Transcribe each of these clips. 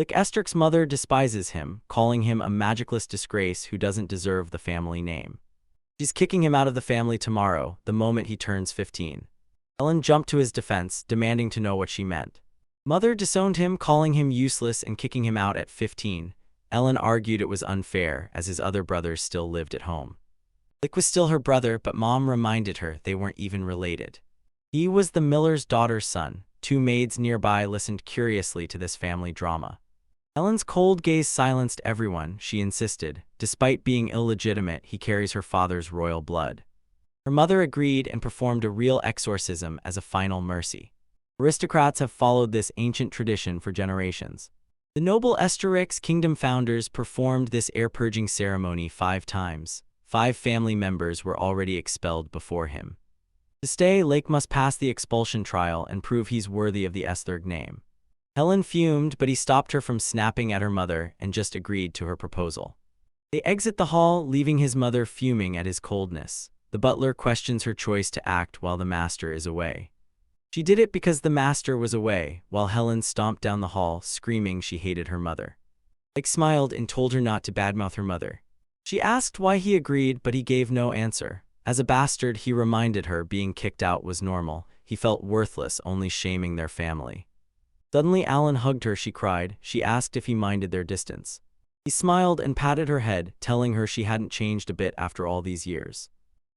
Esterk's mother despises him, calling him a magicless disgrace who doesn't deserve the family name. She's kicking him out of the family tomorrow, the moment he turns 15. Ellen jumped to his defense, demanding to know what she meant. Mother disowned him, calling him useless and kicking him out at 15. Ellen argued it was unfair, as his other brothers still lived at home. Licht was still her brother, but Mom reminded her they weren't even related. He was the miller's daughter's son. Two maids nearby listened curiously to this family drama. Ellen's cold gaze silenced everyone. She insisted, despite being illegitimate, he carries her father's royal blood. Her mother agreed and performed a real exorcism as a final mercy. Aristocrats have followed this ancient tradition for generations. The noble Esterik's kingdom founders performed this air-purging ceremony 5 times. 5 family members were already expelled before him. To stay, Licht must pass the expulsion trial and prove he's worthy of the Ather name. Helen fumed, but he stopped her from snapping at her mother and just agreed to her proposal. They exit the hall, leaving his mother fuming at his coldness. The butler questions her choice to act while the master is away. She did it because the master was away, while Helen stomped down the hall, screaming she hated her mother. Licht smiled and told her not to badmouth her mother. She asked why he agreed, but he gave no answer. As a bastard, he reminded her being kicked out was normal. He felt worthless, only shaming their family. Suddenly Alan hugged her, she cried. She asked if he minded their distance. He smiled and patted her head, telling her she hadn't changed a bit after all these years.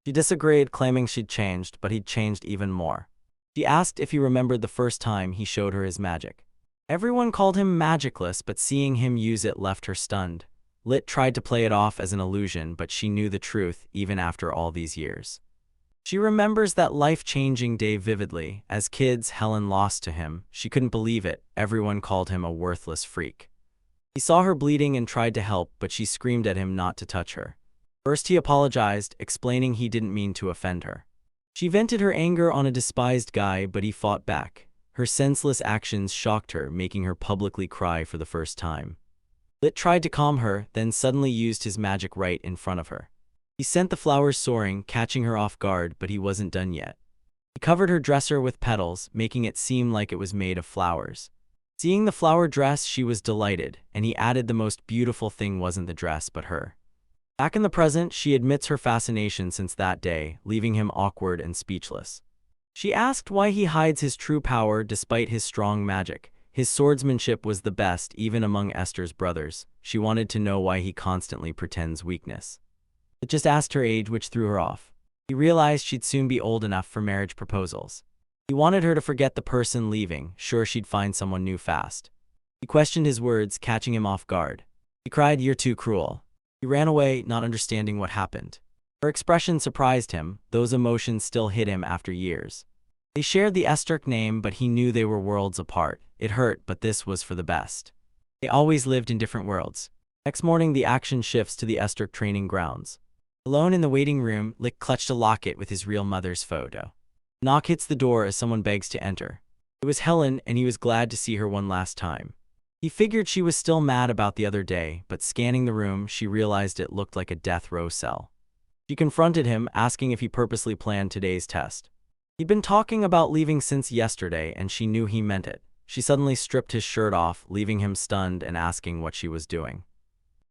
She disagreed, claiming she'd changed, but he'd changed even more. She asked if he remembered the first time he showed her his magic. Everyone called him magicless, but seeing him use it left her stunned. Licht tried to play it off as an illusion, but she knew the truth even after all these years. She remembers that life-changing day vividly. As kids, Helen lost to him. She couldn't believe it. Everyone called him a worthless freak. He saw her bleeding and tried to help, but she screamed at him not to touch her. First he apologized, explaining he didn't mean to offend her. She vented her anger on a despised guy, but he fought back. Her senseless actions shocked her, making her publicly cry for the first time. Licht tried to calm her, then suddenly used his magic right in front of her. He sent the flowers soaring, catching her off guard, but he wasn't done yet. He covered her dresser with petals, making it seem like it was made of flowers. Seeing the flower dress, she was delighted, and he added the most beautiful thing wasn't the dress but her. Back in the present, she admits her fascination since that day, leaving him awkward and speechless. She asked why he hides his true power despite his strong magic. His swordsmanship was the best, even among Esther's brothers. She wanted to know why he constantly pretends weakness. It just asked her age, which threw her off. He realized she'd soon be old enough for marriage proposals. He wanted her to forget the person leaving, sure she'd find someone new fast. He questioned his words, catching him off guard. He cried, "You're too cruel." He ran away, not understanding what happened. Her expression surprised him. Those emotions still hit him after years. They shared the Estork name, but he knew they were worlds apart. It hurt, but this was for the best. They always lived in different worlds. Next morning, the action shifts to the Estork training grounds. Alone in the waiting room, Licht clutched a locket with his real mother's photo. Knock hits the door as someone begs to enter. It was Helen, and he was glad to see her one last time. He figured she was still mad about the other day, but scanning the room, she realized it looked like a death row cell. She confronted him, asking if he purposely planned today's test. He'd been talking about leaving since yesterday, and she knew he meant it. She suddenly stripped his shirt off, leaving him stunned and asking what she was doing.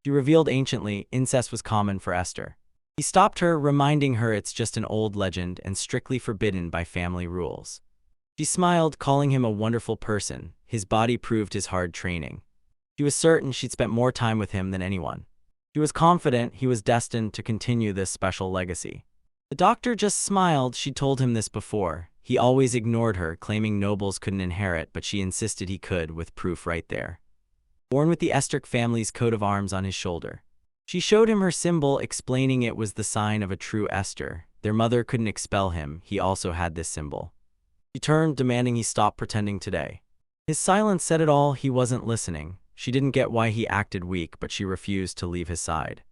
She revealed anciently, incest was common for Esther. He stopped her, reminding her it's just an old legend and strictly forbidden by family rules. She smiled, calling him a wonderful person. His body proved his hard training. She was certain she'd spent more time with him than anyone. She was confident he was destined to continue this special legacy. The doctor just smiled. She told him this before. He always ignored her, claiming nobles couldn't inherit, but she insisted he could, with proof right there. Born with the Estork family's coat of arms on his shoulder. She showed him her symbol, explaining it was the sign of a true Esther. Their mother couldn't expel him. He also had this symbol. She turned, demanding he stop pretending today. His silence said it all. He wasn't listening. She didn't get why he acted weak, but she refused to leave his side.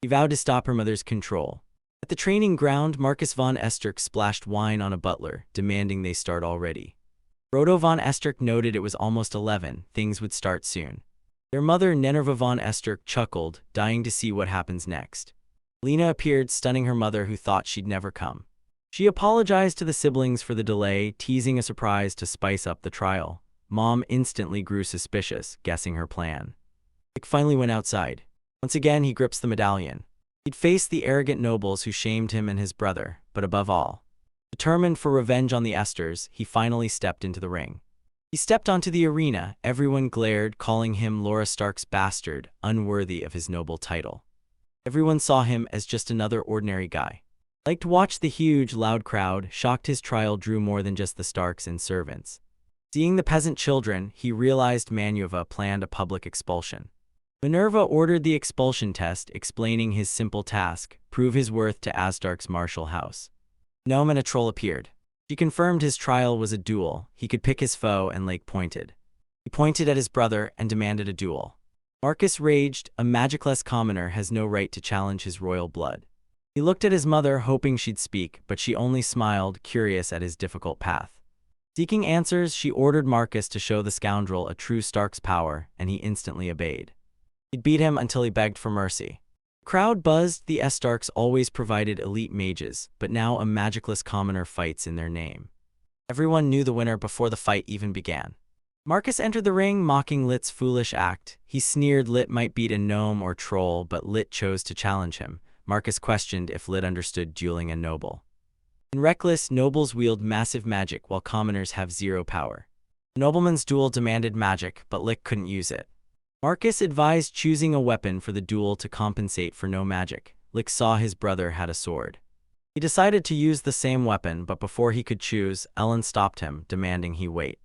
He vowed to stop her mother's control. At the training ground, Marcus von Estork splashed wine on a butler, demanding they start already. Frodo von Estork noted it was almost 11, things would start soon. Their mother, Nenerva von Estork, chuckled, dying to see what happens next. Lena appeared, stunning her mother, who thought she'd never come. She apologized to the siblings for the delay, teasing a surprise to spice up the trial. Mom instantly grew suspicious, guessing her plan. Licht finally went outside. Once again, he grips the medallion. He'd faced the arrogant nobles who shamed him and his brother, but above all, determined for revenge on the Esthers, he finally stepped into the ring. He stepped onto the arena, everyone glared, calling him Laura Stark's bastard, unworthy of his noble title. Everyone saw him as just another ordinary guy. Licht watched the huge, loud crowd, shocked his trial drew more than just the Starks and servants. Seeing the peasant children, he realized Manhwa planned a public expulsion. Minerva ordered the expulsion test, explaining his simple task: prove his worth to Asdark's martial house. Gnome and a troll appeared. She confirmed his trial was a duel. He could pick his foe, and Licht pointed. He pointed at his brother and demanded a duel. Marcus raged. A magicless commoner has no right to challenge his royal blood. He looked at his mother, hoping she'd speak, but she only smiled, curious at his difficult path. Seeking answers, she ordered Marcus to show the scoundrel a true Stark's power, and he instantly obeyed. He'd beat him until he begged for mercy. The crowd buzzed. The Starks always provided elite mages, but now a magicless commoner fights in their name. Everyone knew the winner before the fight even began. Marcus entered the ring, mocking Licht's foolish act. He sneered Licht might beat a gnome or troll, but Licht chose to challenge him. Marcus questioned if Licht understood dueling a noble. In Reckless, nobles wield massive magic while commoners have zero power. The nobleman's duel demanded magic, but Licht couldn't use it. Marcus advised choosing a weapon for the duel to compensate for no magic. Licht saw his brother had a sword. He decided to use the same weapon, but before he could choose, Ellen stopped him, demanding he wait.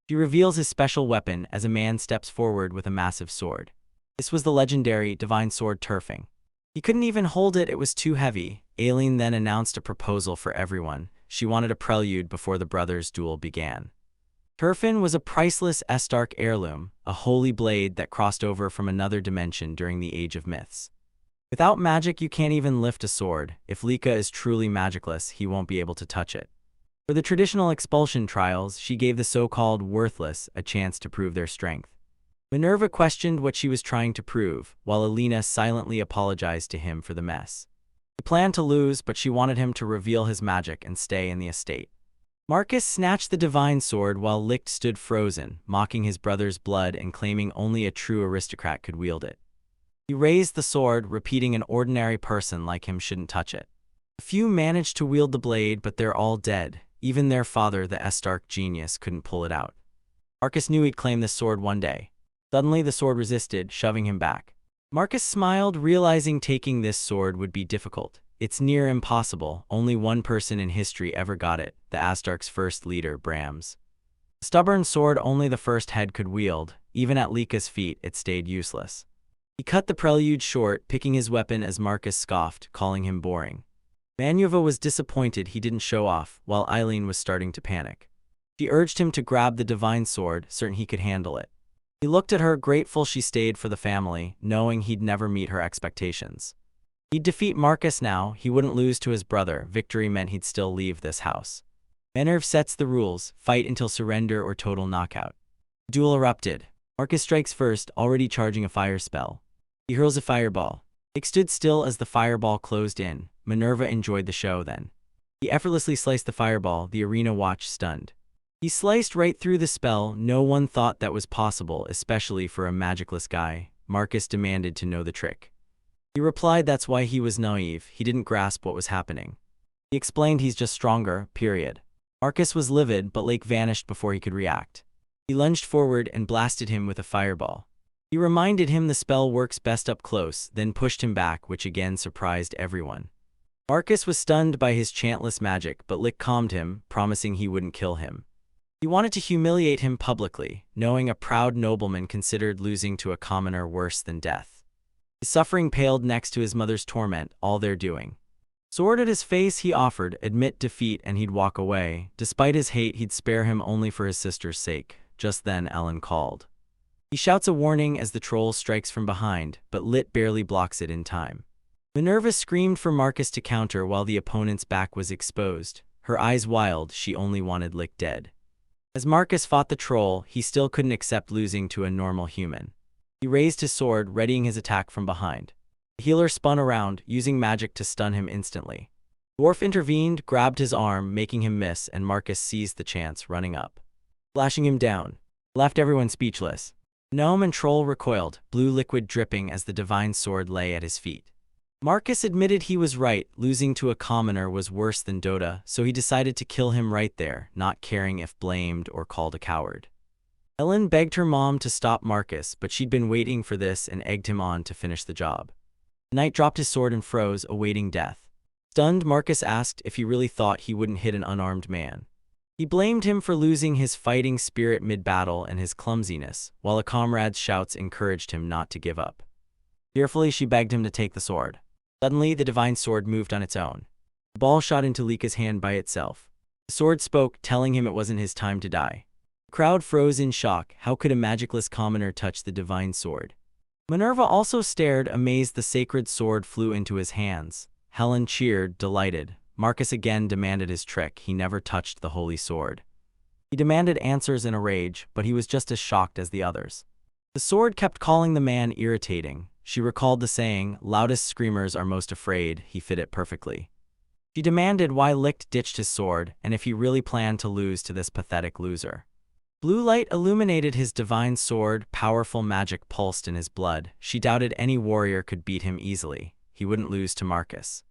She reveals his special weapon as a man steps forward with a massive sword. This was the legendary divine sword Turfing. He couldn't even hold it, it was too heavy. Aileen then announced a proposal for everyone. She wanted a prelude before the brothers' duel began. Turfin was a priceless Stark heirloom, a holy blade that crossed over from another dimension during the Age of Myths. Without magic, you can't even lift a sword. If Lika is truly magicless, he won't be able to touch it. For the traditional expulsion trials, she gave the so-called worthless a chance to prove their strength. Minerva questioned what she was trying to prove, while Alina silently apologized to him for the mess. He planned to lose, but she wanted him to reveal his magic and stay in the estate. Marcus snatched the divine sword while Licht stood frozen, mocking his brother's blood and claiming only a true aristocrat could wield it. He raised the sword, repeating an ordinary person like him shouldn't touch it. A few managed to wield the blade, but they're all dead. Even their father, the Stark genius, couldn't pull it out. Marcus knew he'd claim this sword one day. Suddenly, the sword resisted, shoving him back. Marcus smiled, realizing taking this sword would be difficult. It's near impossible. Only one person in history ever got it, the Astark's first leader, Brahms. A stubborn sword only the first head could wield. Even at Lika's feet, it stayed useless. He cut the prelude short, picking his weapon as Marcus scoffed, calling him boring. Manhwa was disappointed he didn't show off, while Eileen was starting to panic. She urged him to grab the divine sword, certain he could handle it. He looked at her, grateful she stayed for the family, knowing he'd never meet her expectations. He'd defeat Marcus now, he wouldn't lose to his brother. Victory meant he'd still leave this house. Minerva sets the rules: fight until surrender or total knockout. The duel erupted. Marcus strikes first, already charging a fire spell. He hurls a fireball. Licht stood still as the fireball closed in. Minerva enjoyed the show then. He effortlessly sliced the fireball, the arena watched stunned. He sliced right through the spell. No one thought that was possible, especially for a magicless guy. Marcus demanded to know the trick. He replied that's why he was naive, he didn't grasp what was happening. He explained he's just stronger, period. Marcus was livid, but Licht vanished before he could react. He lunged forward and blasted him with a fireball. He reminded him the spell works best up close, then pushed him back, which again surprised everyone. Marcus was stunned by his chantless magic, but Licht calmed him, promising he wouldn't kill him. He wanted to humiliate him publicly, knowing a proud nobleman considered losing to a commoner worse than death. His suffering paled next to his mother's torment, all they're doing. Sword at his face, he offered, admit defeat and he'd walk away. Despite his hate, he'd spare him only for his sister's sake. Just then, Ellen called. He shouts a warning as the troll strikes from behind, but Licht barely blocks it in time. Minerva screamed for Marcus to counter while the opponent's back was exposed. Her eyes wild, she only wanted Licht dead. As Marcus fought the troll, he still couldn't accept losing to a normal human. He raised his sword, readying his attack from behind. The healer spun around, using magic to stun him instantly. Dwarf intervened, grabbed his arm, making him miss, and Marcus seized the chance, running up. Flashing him down. left everyone speechless. Gnome and troll recoiled, blue liquid dripping as the divine sword lay at his feet. Marcus admitted he was right, losing to a commoner was worse than Dota, so he decided to kill him right there, not caring if blamed or called a coward. Ellen begged her mom to stop Marcus, but she'd been waiting for this and egged him on to finish the job. The knight dropped his sword and froze, awaiting death. Stunned, Marcus asked if he really thought he wouldn't hit an unarmed man. He blamed him for losing his fighting spirit mid-battle and his clumsiness, while a comrade's shouts encouraged him not to give up. Fearfully, she begged him to take the sword. Suddenly, the divine sword moved on its own. The ball shot into Lika's hand by itself. The sword spoke, telling him it wasn't his time to die. The crowd froze in shock. How could a magicless commoner touch the divine sword? Minerva also stared, amazed. The sacred sword flew into his hands. Helen cheered, delighted. Marcus again demanded his trick. He never touched the holy sword. He demanded answers in a rage, but he was just as shocked as the others. The sword kept calling the man irritating. She recalled the saying, "Loudest screamers are most afraid." He fit it perfectly. She demanded why Licht ditched his sword, and if he really planned to lose to this pathetic loser. Blue light illuminated his divine sword, powerful magic pulsed in his blood. She doubted any warrior could beat him easily. He wouldn't lose to Marcus.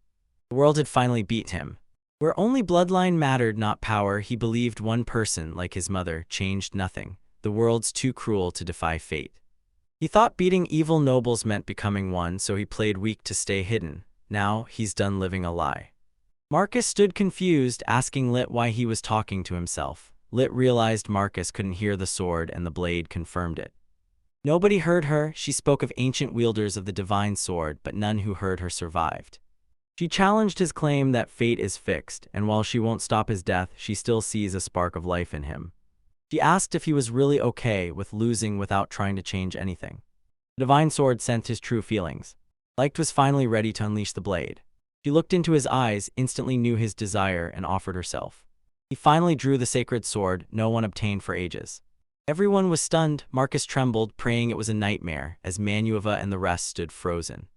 The world had finally beat him. Where only bloodline mattered, not power, he believed one person, like his mother, changed nothing. The world's too cruel to defy fate. He thought beating evil nobles meant becoming one, so he played weak to stay hidden. Now, he's done living a lie. Marcus stood confused, asking Licht why he was talking to himself. Licht realized Marcus couldn't hear the sword, and the blade confirmed it. Nobody heard her. She spoke of ancient wielders of the divine sword, but none who heard her survived. She challenged his claim that fate is fixed, and while she won't stop his death, she still sees a spark of life in him. She asked if he was really okay with losing without trying to change anything. The divine sword sensed his true feelings. Licht was finally ready to unleash the blade. She looked into his eyes, instantly knew his desire, and offered herself. He finally drew the sacred sword no one obtained for ages. Everyone was stunned. Marcus trembled, praying it was a nightmare, as Manhwa and the rest stood frozen.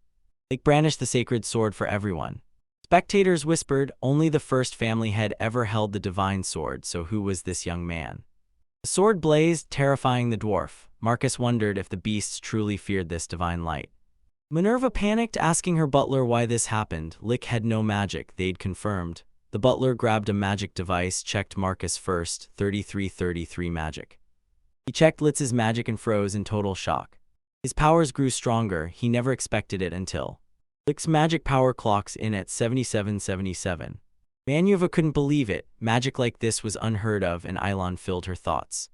Licht brandished the sacred sword for everyone. Spectators whispered, only the first family had ever held the divine sword, so who was this young man? The sword blazed, terrifying the dwarf. Marcus wondered if the beasts truly feared this divine light. Minerva panicked, asking her butler why this happened. Licht had no magic, they'd confirmed. The butler grabbed a magic device, checked Marcus first, 3333 magic. He checked Litz's magic and froze in total shock. His powers grew stronger, he never expected it until. Licht's magic power clocks in at 7777. Manhwa couldn't believe it. Magic like this was unheard of, and Eilon filled her thoughts.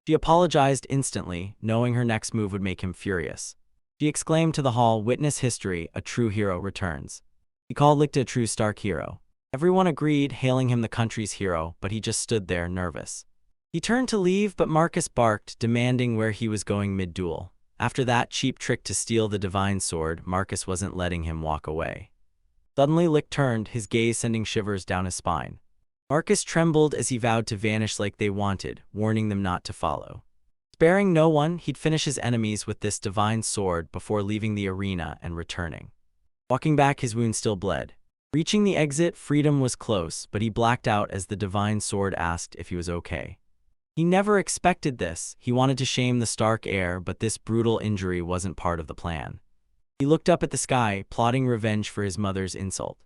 She apologized instantly, knowing her next move would make him furious. She exclaimed to the hall, "Witness history, a true hero returns." He called Licht a true Stark hero. Everyone agreed, hailing him the country's hero, but he just stood there, nervous. He turned to leave, but Marcus barked, demanding where he was going mid-duel. After that cheap trick to steal the divine sword, Marcus wasn't letting him walk away. Suddenly Licht turned, his gaze sending shivers down his spine. Marcus trembled as he vowed to vanish like they wanted, warning them not to follow. Sparing no one, he'd finish his enemies with this divine sword before leaving the arena and returning. Walking back, his wound still bled. Reaching the exit, freedom was close, but he blacked out as the divine sword asked if he was okay. He never expected this. He wanted to shame the Stark heir, but this brutal injury wasn't part of the plan. He looked up at the sky, plotting revenge for his mother's insult.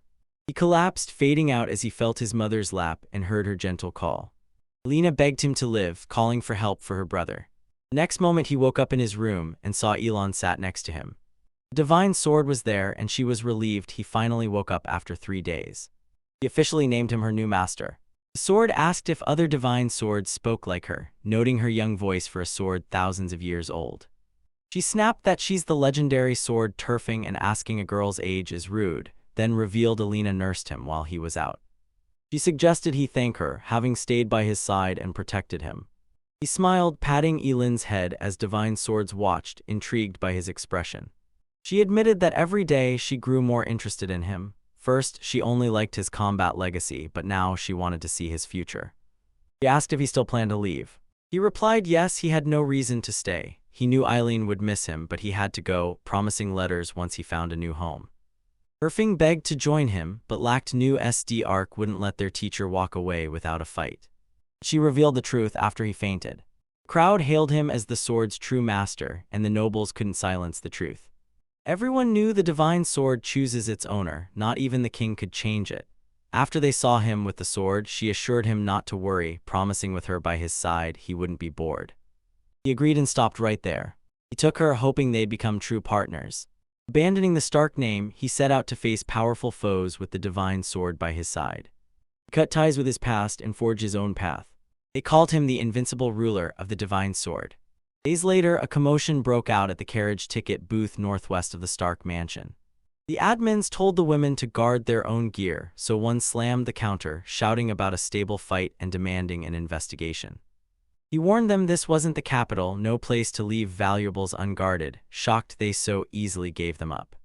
He collapsed, fading out as he felt his mother's lap and heard her gentle call. Lena begged him to live, calling for help for her brother. The next moment he woke up in his room and saw Elon sat next to him. The divine sword was there, and she was relieved he finally woke up after 3 days. He officially named him her new master. The sword asked if other divine swords spoke like her, noting her young voice for a sword thousands of years old. She snapped that she's the legendary sword, turfing and asking a girl's age is rude, then revealed Alina nursed him while he was out. She suggested he thank her, having stayed by his side and protected him. He smiled, patting Elin's head as divine swords watched, intrigued by his expression. She admitted that every day she grew more interested in him. First, she only liked his combat legacy, but now she wanted to see his future. She asked if he still planned to leave. He replied yes, he had no reason to stay. He knew Eileen would miss him, but he had to go, promising letters once he found a new home. Herfing begged to join him, but lacked new SD arc wouldn't let their teacher walk away without a fight. She revealed the truth after he fainted. The crowd hailed him as the sword's true master, and the nobles couldn't silence the truth. Everyone knew the divine sword chooses its owner, not even the king could change it. After they saw him with the sword, she assured him not to worry, promising with her by his side he wouldn't be bored. He agreed and stopped right there. He took her, hoping they'd become true partners. Abandoning the Stark name, he set out to face powerful foes with the divine sword by his side. He cut ties with his past and forged his own path. They called him the invincible ruler of the divine sword. Days later, a commotion broke out at the carriage ticket booth northwest of the Stark mansion. The admins told the women to guard their own gear, so one slammed the counter, shouting about a stable fight and demanding an investigation. He warned them this wasn't the capital, no place to leave valuables unguarded, shocked they so easily gave them up.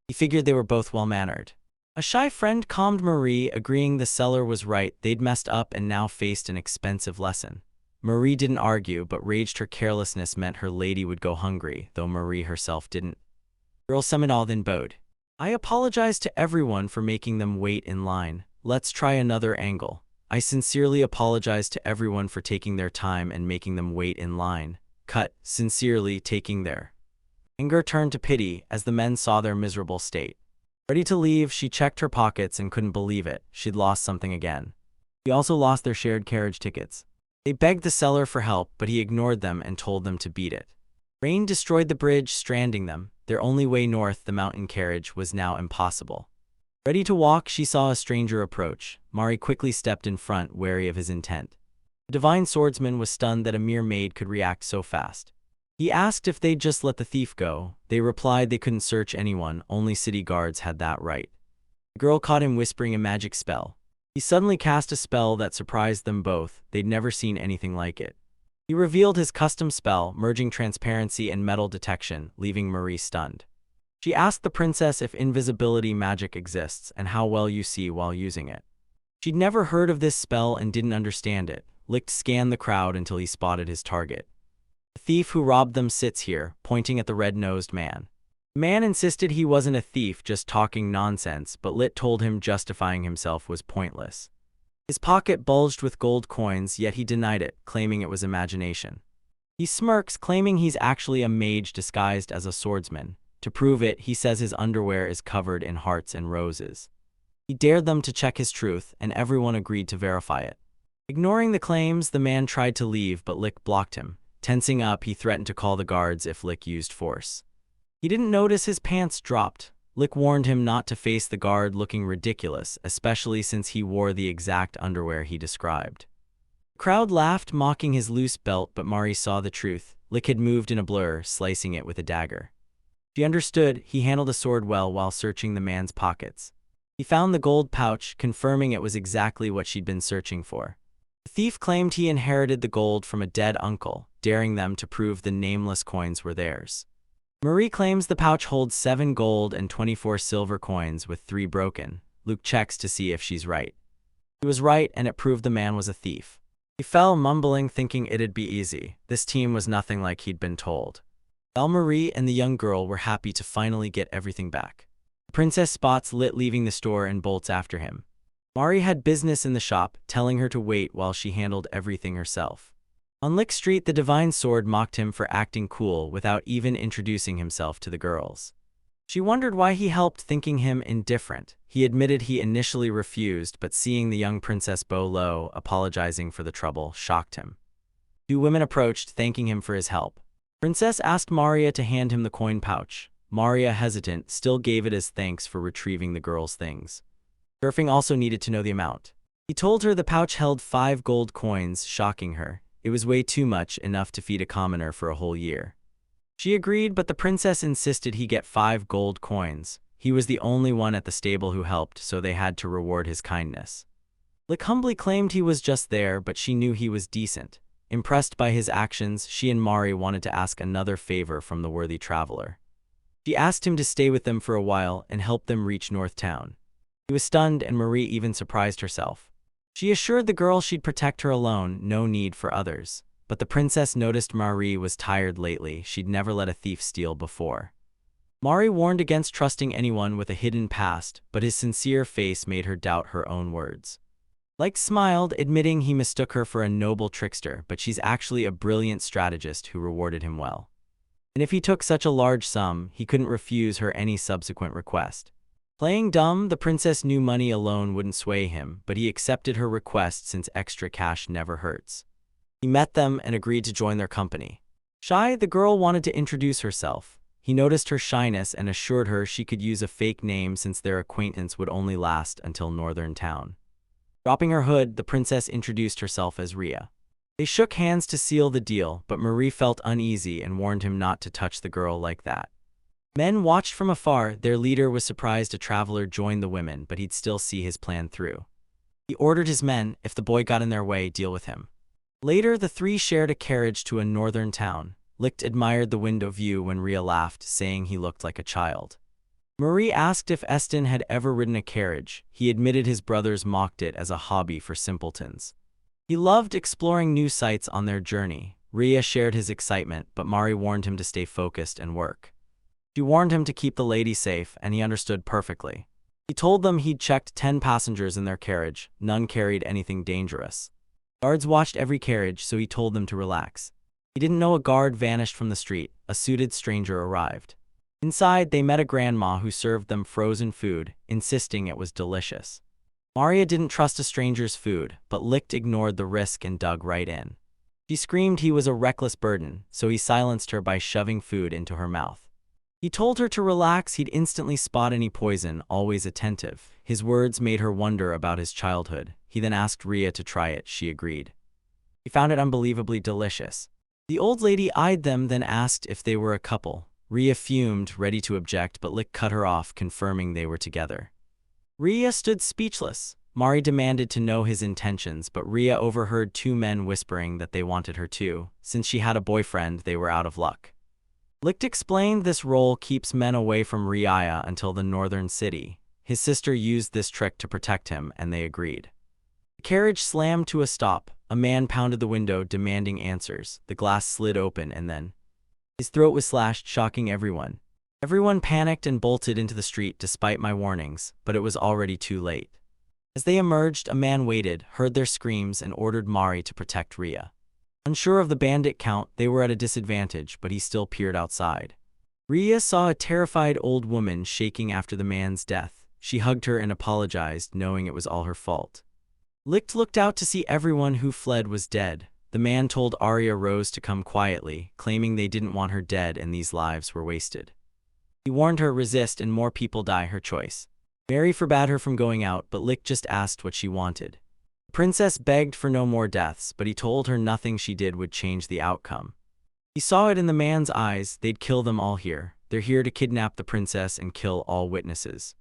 He figured they were both well-mannered. A shy friend calmed Marie, agreeing the seller was right, they'd messed up and now faced an expensive lesson. Marie didn't argue, but raged her carelessness meant her lady would go hungry, though Marie herself didn't. Girl summoned all then bowed. I apologize to everyone for making them wait in line. Let's try another angle. I sincerely apologize to everyone for taking their time and making them wait in line. Cut, sincerely taking their. Anger turned to pity as the men saw their miserable state. Ready to leave, she checked her pockets and couldn't believe it. She'd lost something again. He also lost their shared carriage tickets. They begged the seller for help, but he ignored them and told them to beat it. Rain destroyed the bridge, stranding them. Their only way north, the mountain carriage, was now impossible. Ready to walk, she saw a stranger approach. Mari quickly stepped in front, wary of his intent. The divine swordsman was stunned that a mere maid could react so fast. He asked if they'd just let the thief go. They replied they couldn't search anyone, only city guards had that right. The girl caught him whispering a magic spell. He suddenly cast a spell that surprised them both. They'd never seen anything like it. He revealed his custom spell, merging transparency and metal detection, leaving Marie stunned. She asked the princess if invisibility magic exists and how well you see while using it. She'd never heard of this spell and didn't understand it. Licht scanned the crowd until he spotted his target. The thief who robbed them sits here, pointing at the red-nosed man. The man insisted he wasn't a thief, just talking nonsense, but Licht told him justifying himself was pointless. His pocket bulged with gold coins, yet he denied it, claiming it was imagination. He smirks, claiming he's actually a mage disguised as a swordsman. To prove it, he says his underwear is covered in hearts and roses. He dared them to check his truth, and everyone agreed to verify it. Ignoring the claims, the man tried to leave, but Licht blocked him. Tensing up, he threatened to call the guards if Licht used force. He didn't notice his pants dropped. Licht warned him not to face the guard looking ridiculous, especially since he wore the exact underwear he described. The crowd laughed, mocking his loose belt, but Mari saw the truth. Licht had moved in a blur, slicing it with a dagger. She understood. He handled a sword well while searching the man's pockets. He found the gold pouch, confirming it was exactly what she'd been searching for. The thief claimed he inherited the gold from a dead uncle, daring them to prove the nameless coins were theirs. Marie claims the pouch holds 7 gold and 24 silver coins with 3 broken. Luke checks to see if she's right. He was right, and it proved the man was a thief. He fell, mumbling, thinking it'd be easy. This team was nothing like he'd been told. Marie and the young girl were happy to finally get everything back. The princess spots Licht leaving the store and bolts after him. Mari had business in the shop, telling her to wait while she handled everything herself. On Licht Street, the divine sword mocked him for acting cool without even introducing himself to the girls. She wondered why he helped, thinking him indifferent. He admitted he initially refused, but seeing the young princess bow low, apologizing for the trouble, shocked him. 2 women approached, thanking him for his help. Princess asked Maria to hand him the coin pouch. Maria, hesitant, still gave it as thanks for retrieving the girl's things. Surfing also needed to know the amount. He told her the pouch held 5 gold coins, shocking her. It was way too much, enough to feed a commoner for a whole year. She agreed, but the princess insisted he get 5 gold coins. He was the only one at the stable who helped, so they had to reward his kindness. Licht humbly claimed he was just there, but she knew he was decent. Impressed by his actions, she and Mari wanted to ask another favor from the worthy traveler. She asked him to stay with them for a while and help them reach North Town. He was stunned, and Marie even surprised herself. She assured the girl she'd protect her alone, no need for others. But the princess noticed Marie was tired lately. She'd never let a thief steal before. Mari warned against trusting anyone with a hidden past, but his sincere face made her doubt her own words. Licht smiled, admitting he mistook her for a noble trickster, but she's actually a brilliant strategist who rewarded him well. And if he took such a large sum, he couldn't refuse her any subsequent request. Playing dumb, the princess knew money alone wouldn't sway him, but he accepted her request since extra cash never hurts. He met them and agreed to join their company. Shy, the girl wanted to introduce herself. He noticed her shyness and assured her she could use a fake name since their acquaintance would only last until Northern Town. Dropping her hood, the princess introduced herself as Ria. They shook hands to seal the deal, but Marie felt uneasy and warned him not to touch the girl like that. Men watched from afar. Their leader was surprised a traveler joined the women, but he'd still see his plan through. He ordered his men, if the boy got in their way, deal with him. Later, the three shared a carriage to a northern town. Licht admired the window view when Ria laughed, saying he looked like a child. Marie asked if Eston had ever ridden a carriage. He admitted his brothers mocked it as a hobby for simpletons. He loved exploring new sights on their journey. Ria shared his excitement, but Marie warned him to stay focused and work. She warned him to keep the lady safe, and he understood perfectly. He told them he'd checked 10 passengers in their carriage. None carried anything dangerous. Guards watched every carriage, so he told them to relax. He didn't know a guard vanished from the street. A suited stranger arrived. Inside, they met a grandma who served them frozen food, insisting it was delicious. Maria didn't trust a stranger's food, but Licht ignored the risk and dug right in. She screamed he was a reckless burden, so he silenced her by shoving food into her mouth. He told her to relax. He'd instantly spot any poison, always attentive. His words made her wonder about his childhood. He then asked Ria to try it. She agreed. He found it unbelievably delicious. The old lady eyed them, then asked if they were a couple. Ria fumed, ready to object, but Licht cut her off, confirming they were together. Ria stood speechless. Mari demanded to know his intentions, but Ria overheard 2 men whispering that they wanted her too. Since she had a boyfriend, they were out of luck. Licht explained this role keeps men away from Ria until the northern city. His sister used this trick to protect him, and they agreed. The carriage slammed to a stop. A man pounded the window, demanding answers. The glass slid open, and then his throat was slashed, shocking everyone. Everyone panicked and bolted into the street despite my warnings, but it was already too late. As they emerged, a man waited, heard their screams, and ordered Mari to protect Ria. Unsure of the bandit count, they were at a disadvantage, but he still peered outside. Ria saw a terrified old woman shaking after the man's death. She hugged her and apologized, knowing it was all her fault. Licht looked out to see everyone who fled was dead. The man told Arya Rose to come quietly, claiming they didn't want her dead and these lives were wasted. He warned her resist and more people die, her choice. Mary forbade her from going out, but Licht just asked what she wanted. The princess begged for no more deaths, but he told her nothing she did would change the outcome. He saw it in the man's eyes. They'd kill them all here. They're here to kidnap the princess and kill all witnesses.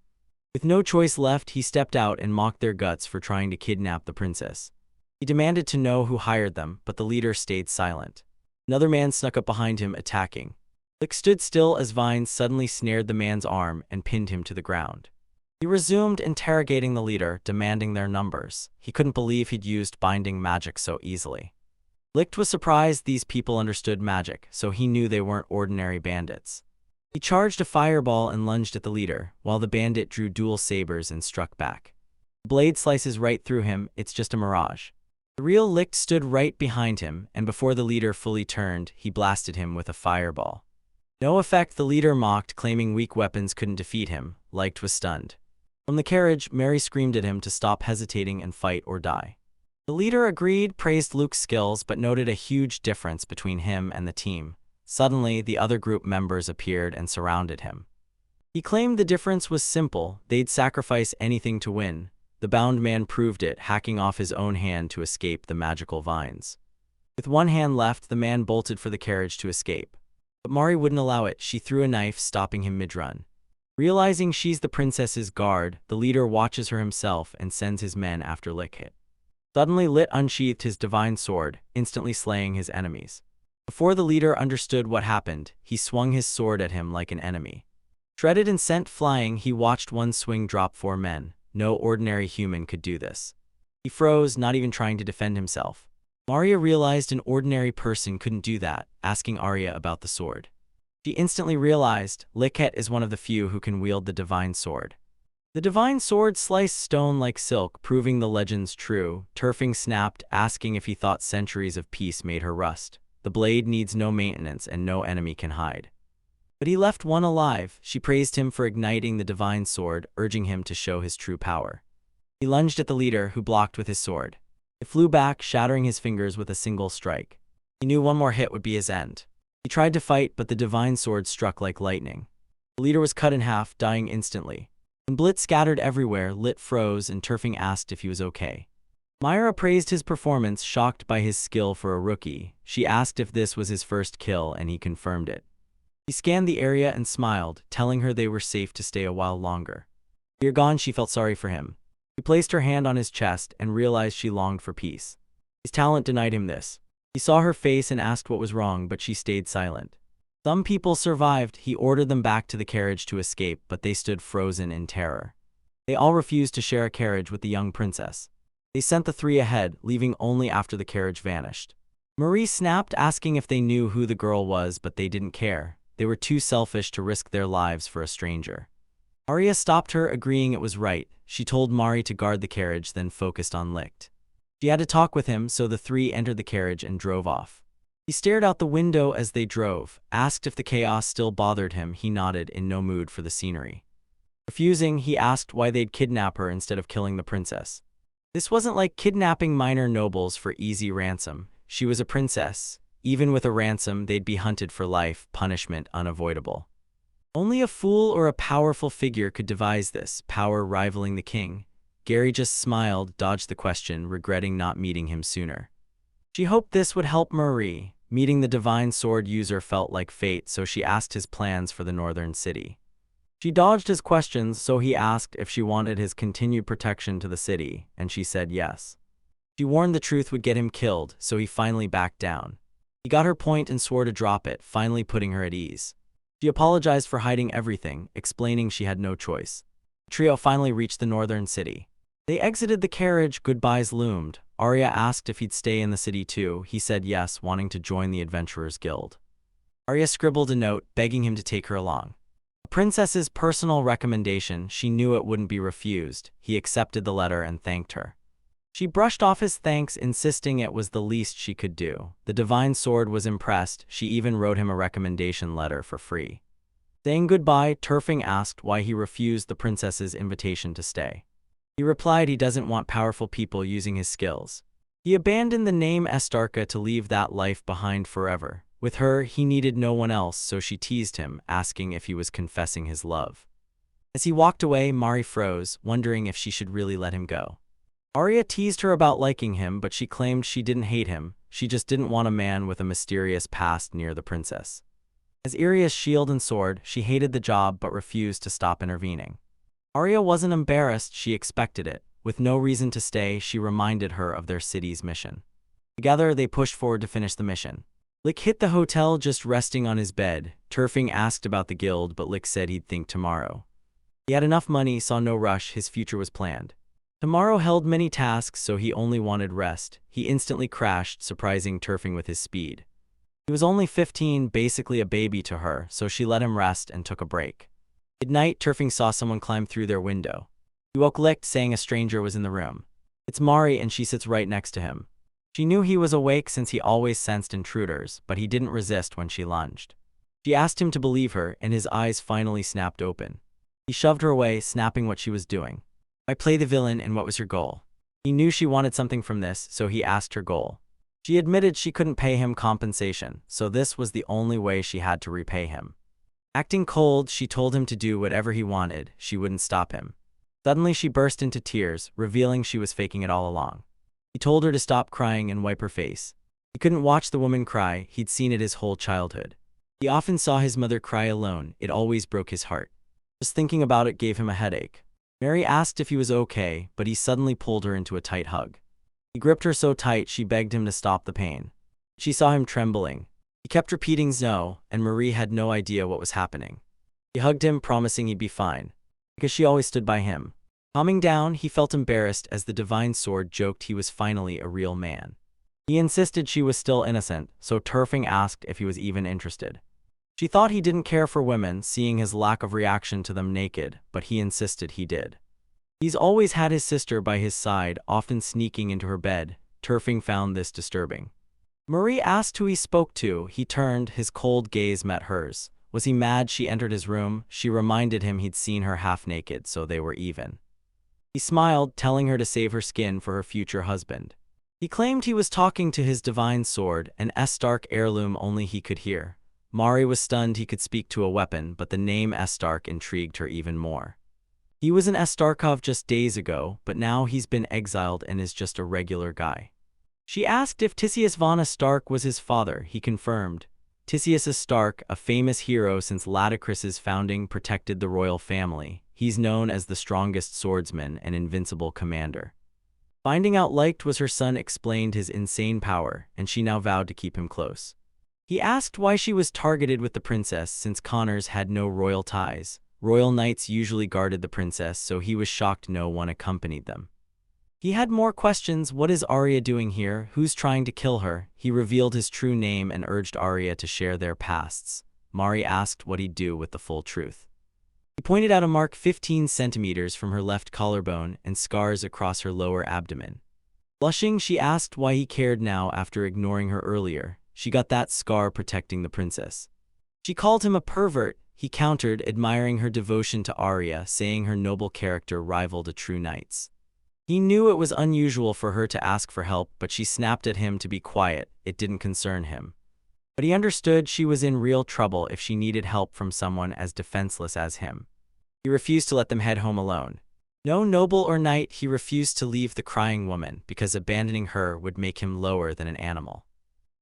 With no choice left, he stepped out and mocked their guts for trying to kidnap the princess. He demanded to know who hired them, but the leader stayed silent. Another man snuck up behind him, attacking. Licht stood still as vines suddenly snared the man's arm and pinned him to the ground. He resumed interrogating the leader, demanding their numbers. He couldn't believe he'd used binding magic so easily. Licht was surprised these people understood magic, so he knew they weren't ordinary bandits. He charged a fireball and lunged at the leader, while the bandit drew dual sabers and struck back. The blade slices right through him. It's just a mirage. The real Licht stood right behind him, and before the leader fully turned, he blasted him with a fireball. No effect. The leader mocked, claiming weak weapons couldn't defeat him. Licht was stunned. From the carriage, Mary screamed at him to stop hesitating and fight or die. The leader agreed, praised Luke's skills, but noted a huge difference between him and the team. Suddenly, the other group members appeared and surrounded him. He claimed the difference was simple. They'd sacrifice anything to win. The bound man proved it, hacking off his own hand to escape the magical vines. With one hand left, the man bolted for the carriage to escape. But Mari wouldn't allow it. She threw a knife, stopping him mid-run. Realizing she's the princess's guard, the leader watches her himself and sends his men after Licht. Suddenly, Licht unsheathed his divine sword, instantly slaying his enemies. Before the leader understood what happened, he swung his sword at him like an enemy. Shredded and sent flying, he watched one swing drop 4 men. No ordinary human could do this. He froze, not even trying to defend himself. Maria realized an ordinary person couldn't do that, asking Arya about the sword. She instantly realized Licht is one of the few who can wield the divine sword. The divine sword sliced stone like silk, proving the legends true. Turfing snapped, asking if he thought centuries of peace made her rust. The blade needs no maintenance and no enemy can hide. But he left one alive. She praised him for igniting the divine sword, urging him to show his true power. He lunged at the leader, who blocked with his sword. It flew back, shattering his fingers with a single strike. He knew one more hit would be his end. He tried to fight, but the divine sword struck like lightning. The leader was cut in half, dying instantly. When Blitz scattered everywhere, Lit froze, and Turfing asked if he was okay. Myra praised his performance, shocked by his skill for a rookie. She asked if this was his first kill, and he confirmed it. He scanned the area and smiled, telling her they were safe to stay a while longer. Near gone, she felt sorry for him. He placed her hand on his chest and realized she longed for peace. His talent denied him this. He saw her face and asked what was wrong, but she stayed silent. Some people survived. He ordered them back to the carriage to escape, but they stood frozen in terror. They all refused to share a carriage with the young princess. They sent the three ahead, leaving only after the carriage vanished. Marie snapped, asking if they knew who the girl was, but they didn't care. They were too selfish to risk their lives for a stranger. Arya stopped her, agreeing it was right. She told Mari to guard the carriage, then focused on Licht. She had to talk with him, so the three entered the carriage and drove off. He stared out the window as they drove, asked if the chaos still bothered him. He nodded, in no mood for the scenery. Refusing, he asked why they'd kidnap her instead of killing the princess. This wasn't like kidnapping minor nobles for easy ransom. She was a princess. Even with a ransom, they'd be hunted for life, punishment unavoidable. Only a fool or a powerful figure could devise this, power rivaling the king. Gary just smiled, dodged the question, regretting not meeting him sooner. She hoped this would help Marie. Meeting the divine sword user felt like fate, so she asked his plans for the northern city. She dodged his questions, so he asked if she wanted his continued protection to the city, and she said yes. She warned the truth would get him killed, so he finally backed down. He got her point and swore to drop it, finally putting her at ease. She apologized for hiding everything, explaining she had no choice. The trio finally reached the northern city. They exited the carriage, goodbyes loomed. Arya asked if he'd stay in the city too. He said yes, wanting to join the Adventurers Guild. Arya scribbled a note, begging him to take her along. A princess's personal recommendation, she knew it wouldn't be refused. He accepted the letter and thanked her. She brushed off his thanks, insisting it was the least she could do. The divine sword was impressed. She even wrote him a recommendation letter for free. Saying goodbye, Turfing asked why he refused the princess's invitation to stay. He replied he doesn't want powerful people using his skills. He abandoned the name Estarka to leave that life behind forever. With her, he needed no one else, so she teased him, asking if he was confessing his love. As he walked away, Mari froze, wondering if she should really let him go. Arya teased her about liking him, but she claimed she didn't hate him. She just didn't want a man with a mysterious past near the princess. As Arya's shield and sword, she hated the job but refused to stop intervening. Arya wasn't embarrassed, she expected it. With no reason to stay, she reminded her of their city's mission. Together, they pushed forward to finish the mission. Licht hit the hotel just resting on his bed. Turfing asked about the guild, but Licht said he'd think tomorrow. He had enough money, saw no rush, his future was planned. Tomorrow held many tasks, so he only wanted rest. He instantly crashed, surprising Turfing with his speed. He was only 15, basically a baby to her, so she let him rest and took a break. At night, Turfing saw someone climb through their window. He woke Licht, saying a stranger was in the room. It's Mari, and she sits right next to him. She knew he was awake since he always sensed intruders, but he didn't resist when she lunged. She asked him to believe her, and his eyes finally snapped open. He shoved her away, snapping what she was doing. "I play the villain, and what was your goal?" He knew she wanted something from this, so he asked her goal. She admitted she couldn't pay him compensation, so this was the only way she had to repay him. Acting cold, she told him to do whatever he wanted. She wouldn't stop him. Suddenly, she burst into tears, revealing she was faking it all along. He told her to stop crying and wipe her face. He couldn't watch the woman cry. He'd seen it his whole childhood. He often saw his mother cry alone. It always broke his heart. Just thinking about it gave him a headache. Mary asked if he was okay, but he suddenly pulled her into a tight hug. He gripped her so tight she begged him to stop the pain. She saw him trembling. He kept repeating no, and Marie had no idea what was happening. He hugged him, promising he'd be fine, because she always stood by him. Calming down, he felt embarrassed as the divine sword joked he was finally a real man. He insisted she was still innocent, so Turfing asked if he was even interested. She thought he didn't care for women, seeing his lack of reaction to them naked, but he insisted he did. He's always had his sister by his side, often sneaking into her bed. Turfing found this disturbing. Marie asked who he spoke to. He turned, his cold gaze met hers. Was he mad she entered his room? She reminded him he'd seen her half-naked, so they were even. He smiled, telling her to save her skin for her future husband. He claimed he was talking to his divine sword, an Estark heirloom only he could hear. Mari was stunned he could speak to a weapon, but the name Estark intrigued her even more. He was an Estarkov just days ago, but now he's been exiled and is just a regular guy. She asked if Tisius von Stark was his father. He confirmed. Tisius Stark, a famous hero since Ladicrus's founding, protected the royal family. He's known as the strongest swordsman and invincible commander. Finding out Licht was her son explained his insane power, and she now vowed to keep him close. He asked why she was targeted with the princess since Connors had no royal ties. Royal knights usually guarded the princess, so he was shocked no one accompanied them. He had more questions. What is Arya doing here? Who's trying to kill her? He revealed his true name and urged Arya to share their pasts. Mari asked what he'd do with the full truth. He pointed out a mark 15 centimeters from her left collarbone and scars across her lower abdomen. Blushing, she asked why he cared now after ignoring her earlier. She got that scar protecting the princess. She called him a pervert. He countered, admiring her devotion to Arya, saying her noble character rivaled a true knight's. He knew it was unusual for her to ask for help, but she snapped at him to be quiet. It didn't concern him. But he understood she was in real trouble if she needed help from someone as defenseless as him. He refused to let them head home alone. No noble or knight, he refused to leave the crying woman, because abandoning her would make him lower than an animal.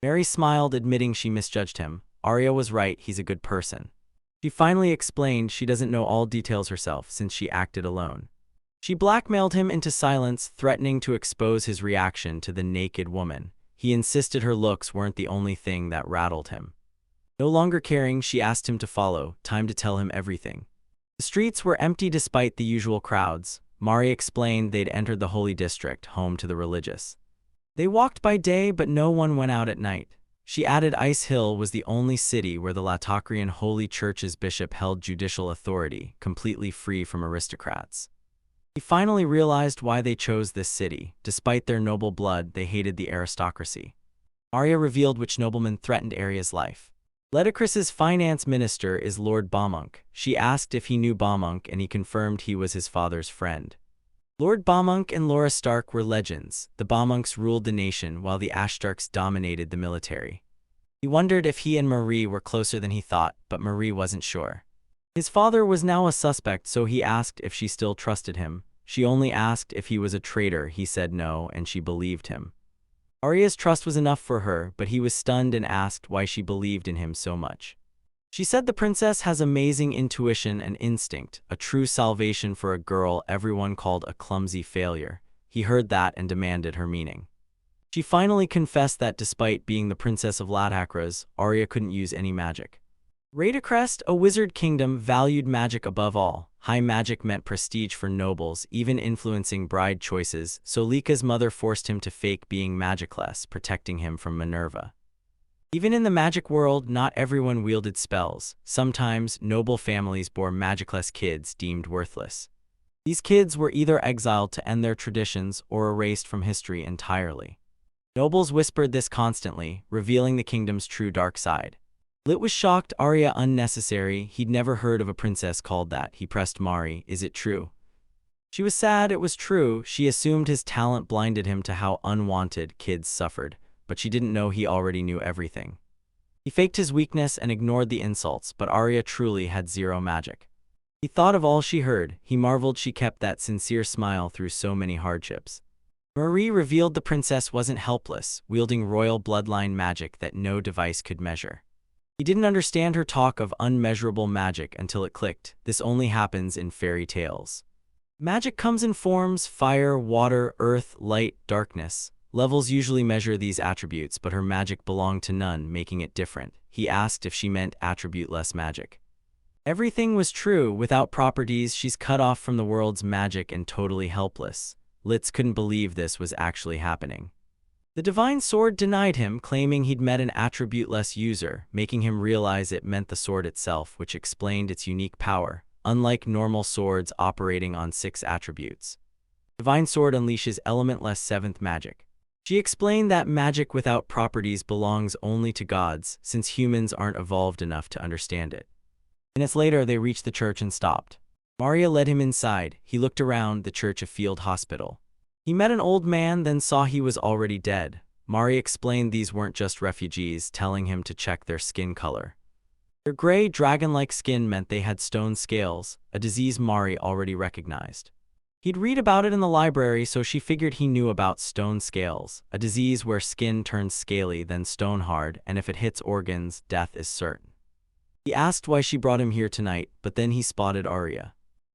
Mary smiled, admitting she misjudged him. Arya was right, he's a good person. She finally explained she doesn't know all details herself since she acted alone. She blackmailed him into silence, threatening to expose his reaction to the naked woman. He insisted her looks weren't the only thing that rattled him. No longer caring, she asked him to follow, time to tell him everything. The streets were empty despite the usual crowds. Mari explained they'd entered the holy district, home to the religious. They walked by day, but no one went out at night. She added Ice Hill was the only city where the Latacrian Holy Church's bishop held judicial authority, completely free from aristocrats. He finally realized why they chose this city. Despite their noble blood, they hated the aristocracy. Arya revealed which nobleman threatened Arya's life. Ladicrus's finance minister is Lord Baumunk. She asked if he knew Baumunk, and he confirmed he was his father's friend. Lord Baumunk and Laura Stark were legends. The Baumunks ruled the nation while the Ashtarks dominated the military. He wondered if he and Marie were closer than he thought, but Marie wasn't sure. His father was now a suspect, so he asked if she still trusted him. She only asked if he was a traitor. He said no, and she believed him. Arya's trust was enough for her, but he was stunned and asked why she believed in him so much. She said the princess has amazing intuition and instinct, a true salvation for a girl everyone called a clumsy failure. He heard that and demanded her meaning. She finally confessed that despite being the princess of Ladacrus, Arya couldn't use any magic. Radicrest, a wizard kingdom, valued magic above all. High magic meant prestige for nobles, even influencing bride choices, so Lika's mother forced him to fake being magicless, protecting him from Minerva. Even in the magic world, not everyone wielded spells. Sometimes, noble families bore magicless kids deemed worthless. These kids were either exiled to end their traditions or erased from history entirely. Nobles whispered this constantly, revealing the kingdom's true dark side. Licht was shocked. Arya unnecessary. He'd never heard of a princess called that. He pressed Mari. Is it true? She was sad. It was true. She assumed his talent blinded him to how unwanted kids suffered, but she didn't know he already knew everything. He faked his weakness and ignored the insults, but Arya truly had zero magic. He thought of all she heard. He marveled she kept that sincere smile through so many hardships. Marie revealed the princess wasn't helpless, wielding royal bloodline magic that no device could measure. He didn't understand her talk of unmeasurable magic until it clicked. This only happens in fairy tales. Magic comes in forms: fire, water, earth, light, darkness. Levels usually measure these attributes, but her magic belonged to none, making it different. He asked if she meant attribute-less magic. Everything was true. Without properties, she's cut off from the world's magic and totally helpless. Licht couldn't believe this was actually happening. The divine sword denied him, claiming he'd met an attribute-less user, making him realize it meant the sword itself, which explained its unique power. unlike normal swords operating on 6 attributes. Divine Sword unleashes elementless 7th magic. She explained that magic without properties belongs only to gods, since humans aren't evolved enough to understand it. Minutes later, they reached the church and stopped. Maria led him inside. He looked around the church, a field hospital. He met an old man, then saw he was already dead. Maria explained these weren't just refugees, telling him to check their skin color. Their gray, dragon-like skin meant they had stone scales, a disease Mari already recognized. He'd read about it in the library, so she figured he knew about stone scales, a disease where skin turns scaly, then stone hard, and if it hits organs, death is certain. He asked why she brought him here tonight, but then he spotted Arya.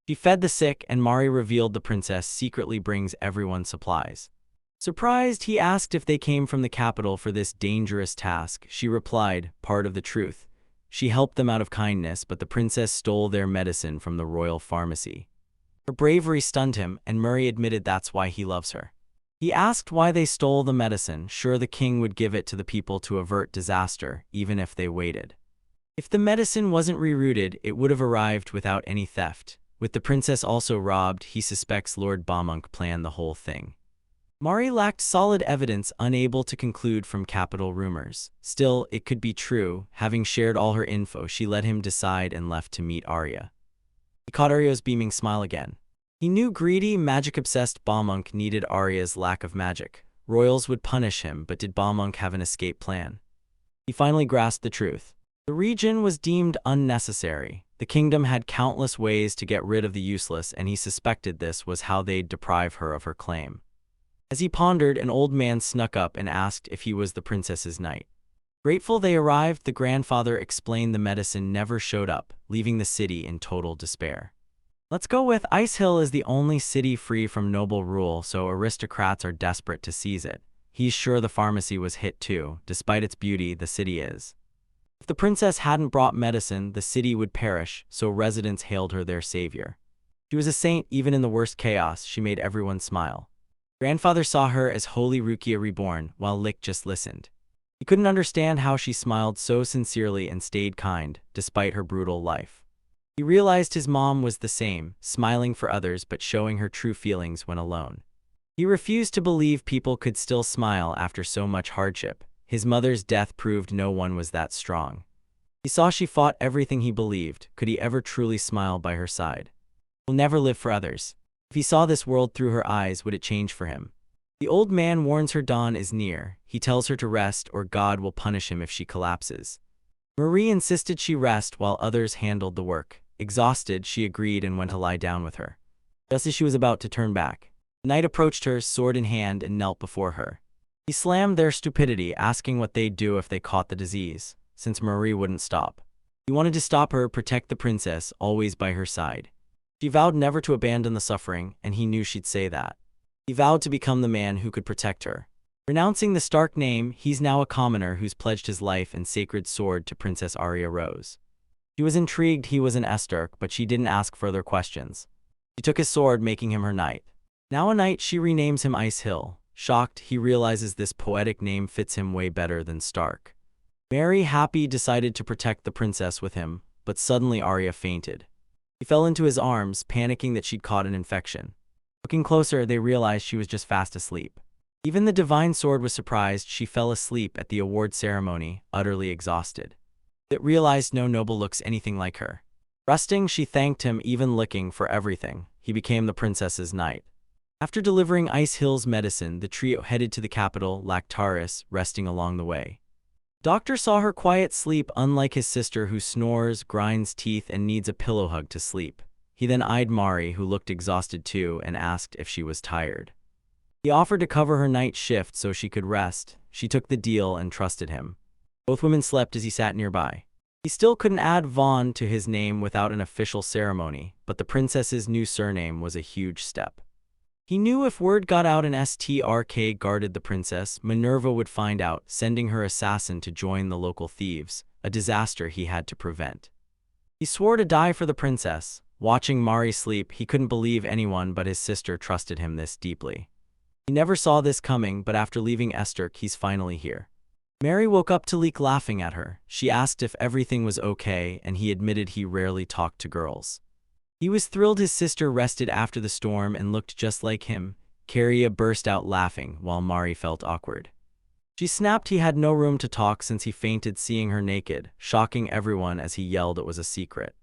She fed the sick, and Mari revealed the princess secretly brings everyone supplies. Surprised, he asked if they came from the capital for this dangerous task. She replied, part of the truth. She helped them out of kindness, but the princess stole their medicine from the royal pharmacy. Her bravery stunned him, and Murray admitted that's why he loves her. He asked why they stole the medicine, sure the king would give it to the people to avert disaster, even if they waited. If the medicine wasn't rerouted, it would have arrived without any theft. With the princess also robbed, he suspects Lord Bamunk planned the whole thing. Mari lacked solid evidence, unable to conclude from capital rumors. Still, it could be true. Having shared all her info, she let him decide and left to meet Arya. He caught Arya's beaming smile again. He knew greedy, magic-obsessed Bamunk needed Arya's lack of magic. Royals would punish him, but did Bamunk have an escape plan? He finally grasped the truth. The region was deemed unnecessary. The kingdom had countless ways to get rid of the useless, and he suspected this was how they'd deprive her of her claim. As he pondered, an old man snuck up and asked if he was the princess's knight. Grateful they arrived, the grandfather explained the medicine never showed up, leaving the city in total despair. Let's go with Ice Hill is the only city free from noble rule, so aristocrats are desperate to seize it. He's sure the pharmacy was hit too. Despite its beauty, the city is. If the princess hadn't brought medicine, the city would perish, so residents hailed her their savior. She was a saint even in the worst chaos. She made everyone smile. Grandfather saw her as Holy Rukia reborn, while Licht just listened. He couldn't understand how she smiled so sincerely and stayed kind, despite her brutal life. He realized his mom was the same, smiling for others but showing her true feelings when alone. He refused to believe people could still smile after so much hardship. His mother's death proved no one was that strong. He saw she fought everything he believed. Could he ever truly smile by her side? Will never live for others. If he saw this world through her eyes, would it change for him? The old man warns her dawn is near. He tells her to rest or God will punish him if she collapses. Marie insisted she rest while others handled the work. Exhausted, she agreed and went to lie down with her. Just as she was about to turn back, the knight approached her, sword in hand, and knelt before her. He slammed their stupidity, asking what they'd do if they caught the disease, since Marie wouldn't stop. He wanted to stop her, protect the princess, always by her side. She vowed never to abandon the suffering, and he knew she'd say that. He vowed to become the man who could protect her. Renouncing the Stark name, he's now a commoner who's pledged his life and sacred sword to Princess Arya Rose. She was intrigued he was an Estork, but she didn't ask further questions. She took his sword, making him her knight. Now a knight, she renames him Ice Hill. Shocked, he realizes this poetic name fits him way better than Stark. Mary, happy, decided to protect the princess with him, but suddenly Arya fainted. He fell into his arms, panicking that she'd caught an infection. Looking closer, they realized she was just fast asleep. Even the Divine Sword was surprised. She fell asleep at the award ceremony, utterly exhausted. It realized no noble looks anything like her. Resting, she thanked him, even licking, for everything. He became the princess's knight. After delivering Ice Hill's medicine, the trio headed to the capital, Lactaris, resting along the way. Doctor saw her quiet sleep, unlike his sister who snores, grinds teeth, and needs a pillow hug to sleep. He then eyed Mari, who looked exhausted too, and asked if she was tired. He offered to cover her night shift so she could rest. She took the deal and trusted him. Both women slept as he sat nearby. He still couldn't add Vaughn to his name without an official ceremony, but the princess's new surname was a huge step. He knew if word got out and Strk guarded the princess, Minerva would find out, sending her assassin to join the local thieves, a disaster he had to prevent. He swore to die for the princess. Watching Mari sleep, he couldn't believe anyone but his sister trusted him this deeply. He never saw this coming, but after leaving Estork, he's finally here. Mary woke up to Licht laughing at her. She asked if everything was okay, and he admitted he rarely talked to girls. He was thrilled his sister rested after the storm and looked just like him. Karia burst out laughing, while Mari felt awkward. She snapped he had no room to talk since he fainted seeing her naked, shocking everyone as he yelled it was a secret.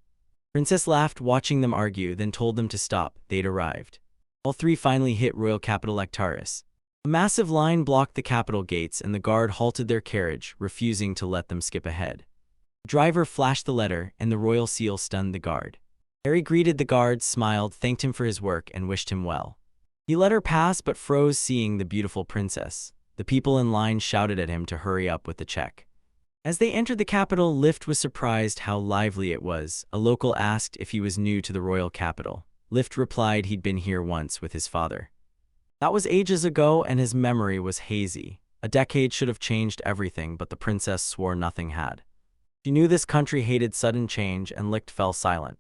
Princess laughed watching them argue, then told them to stop. They'd arrived. All three finally hit royal capital Lectaris. A massive line blocked the capital gates and the guard halted their carriage, refusing to let them skip ahead. The driver flashed the letter, and the royal seal stunned the guard. Harry greeted the guard, smiled, thanked him for his work, and wished him well. He let her pass but froze seeing the beautiful princess. The people in line shouted at him to hurry up with the check. As they entered the capital, Licht was surprised how lively it was. A local asked if he was new to the royal capital. Licht replied he'd been here once with his father. That was ages ago and his memory was hazy. A decade should have changed everything, but the princess swore nothing had. She knew this country hated sudden change and Licht fell silent.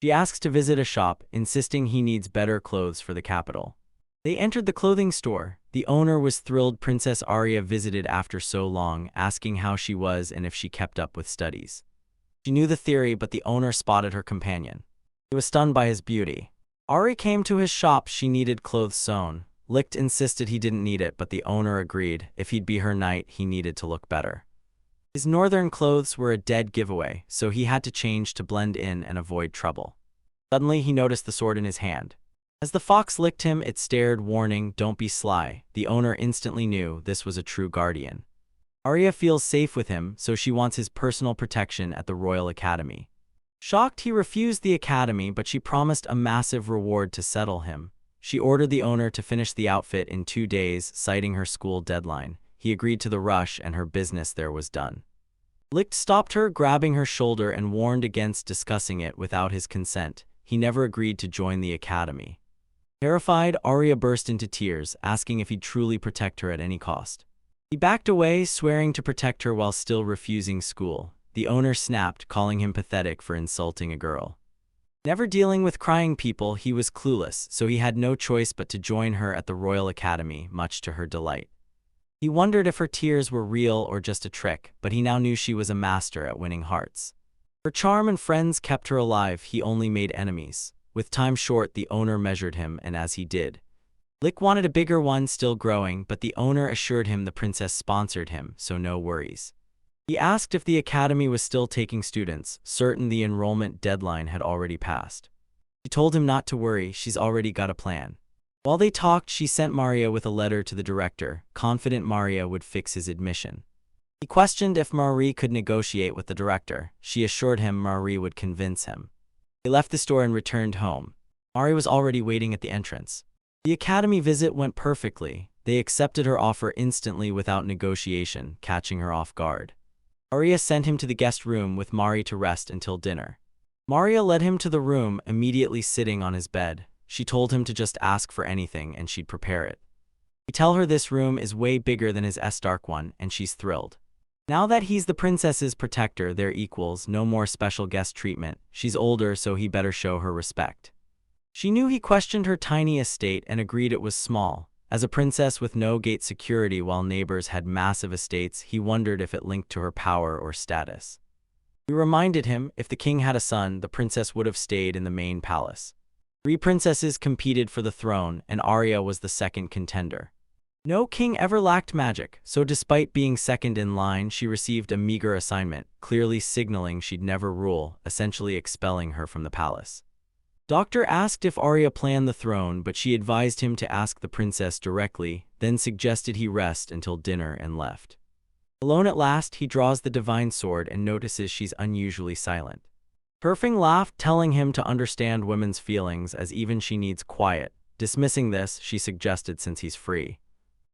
She asks to visit a shop, insisting he needs better clothes for the capital. They entered the clothing store. The owner was thrilled Princess Arya visited after so long, asking how she was and if she kept up with studies. She knew the theory, but the owner spotted her companion. He was stunned by his beauty. Arya came to his shop. She needed clothes sewn. Licht insisted he didn't need it, but the owner agreed. If he'd be her knight, he needed to look better. His northern clothes were a dead giveaway, so he had to change to blend in and avoid trouble. Suddenly, he noticed the sword in his hand. As the fox licked him, it stared, warning, "Don't be sly." The owner instantly knew this was a true guardian. Arya feels safe with him, so she wants his personal protection at the Royal Academy. Shocked, he refused the academy, but she promised a massive reward to settle him. She ordered the owner to finish the outfit in 2 days, citing her school deadline. He agreed to the rush, and her business there was done. Licht stopped her, grabbing her shoulder, and warned against discussing it without his consent. He never agreed to join the academy. Terrified, Arya burst into tears, asking if he'd truly protect her at any cost. He backed away, swearing to protect her while still refusing school. The owner snapped, calling him pathetic for insulting a girl. Never dealing with crying people, he was clueless, so he had no choice but to join her at the Royal Academy, much to her delight. He wondered if her tears were real or just a trick, but he now knew she was a master at winning hearts. Her charm and friends kept her alive. He only made enemies. With time short, the owner measured him, and as he did, Licht wanted a bigger one, still growing, but the owner assured him the princess sponsored him, so no worries. He asked if the academy was still taking students, certain the enrollment deadline had already passed. She told him not to worry, she's already got a plan. While they talked, she sent Maria with a letter to the director, confident Maria would fix his admission. He questioned if Marie could negotiate with the director. She assured him Marie would convince him. They left the store and returned home. Marie was already waiting at the entrance. The academy visit went perfectly. They accepted her offer instantly without negotiation, catching her off guard. Arya sent him to the guest room with Mari to rest until dinner. Maria led him to the room, immediately sitting on his bed. She told him to just ask for anything and she'd prepare it. He tell her this room is way bigger than his Escorting one, and she's thrilled. Now that he's the princess's protector, they're equals, no more special guest treatment. She's older, so he better show her respect. She knew he questioned her tiny estate and agreed it was small. As a princess with no gate security while neighbors had massive estates, he wondered if it linked to her power or status. He reminded him, if the king had a son, the princess would have stayed in the main palace. 3 princesses competed for the throne, and Arya was the second contender. No king ever lacked magic, so despite being second in line, she received a meager assignment, clearly signaling she'd never rule, essentially expelling her from the palace. Doctor asked if Arya planned the throne, but she advised him to ask the princess directly, then suggested he rest until dinner and left. Alone at last, he draws the divine sword and notices she's unusually silent. Turfing laughed, telling him to understand women's feelings as even she needs quiet. Dismissing this, she suggested since he's free,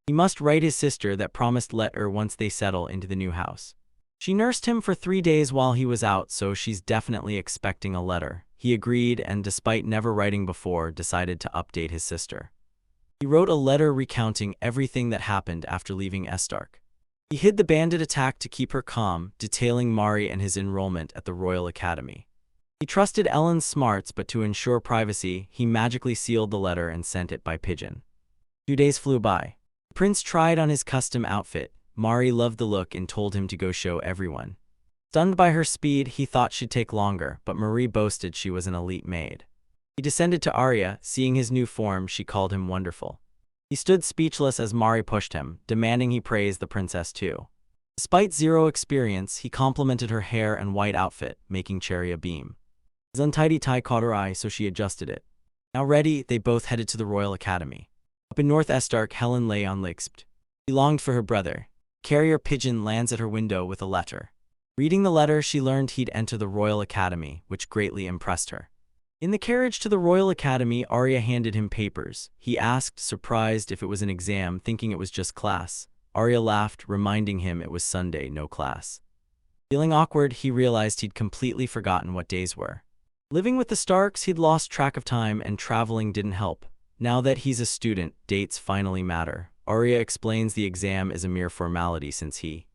he must write his sister that promised letter once they settle into the new house. She nursed him for 3 days while he was out, so she's definitely expecting a letter. He agreed and, despite never writing before, decided to update his sister. He wrote a letter recounting everything that happened after leaving Escorting. He hid the bandit attack to keep her calm, detailing Mari and his enrollment at the Royal Academy. He trusted Ellen's smarts, but to ensure privacy, he magically sealed the letter and sent it by pigeon. 2 days flew by. The prince tried on his custom outfit. Mari loved the look and told him to go show everyone. Stunned by her speed, he thought she'd take longer, but Marie boasted she was an elite maid. He descended to Arya. Seeing his new form, she called him wonderful. He stood speechless as Mari pushed him, demanding he praise the princess too. Despite zero experience, he complimented her hair and white outfit, making Cherry beam. His untidy tie caught her eye, so she adjusted it. Now ready, they both headed to the Royal Academy. Up in North Estark, Helen lay on Licht. She longed for her brother. Carrier pigeon lands at her window with a letter. Reading the letter, she learned he'd enter the Royal Academy, which greatly impressed her. In the carriage to the Royal Academy, Arya handed him papers. He asked, surprised, if it was an exam, thinking it was just class. Arya laughed, reminding him it was Sunday, no class. Feeling awkward, he realized he'd completely forgotten what days were. Living with the Starks, he'd lost track of time, and traveling didn't help. Now that he's a student, dates finally matter. Arya explains the exam is a mere formality since The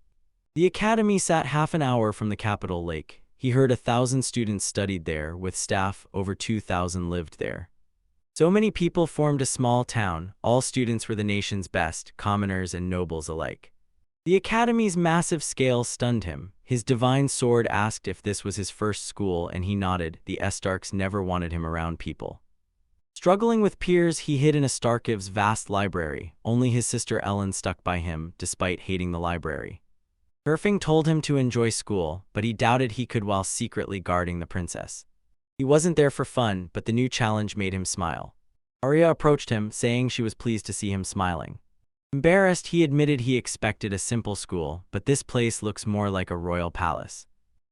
academy sat half an hour from the capital lake. He heard 1,000 students studied there, with staff, over 2,000 lived there. So many people formed a small town. All students were the nation's best, commoners and nobles alike. The academy's massive scale stunned him. His divine sword asked if this was his first school, and he nodded. The Estarks never wanted him around people. Struggling with peers, he hid in Astarkiv's vast library. Only his sister Ellen stuck by him, despite hating the library. Herfing told him to enjoy school, but he doubted he could while secretly guarding the princess. He wasn't there for fun, but the new challenge made him smile. Arya approached him, saying she was pleased to see him smiling. Embarrassed, he admitted he expected a simple school, but this place looks more like a royal palace.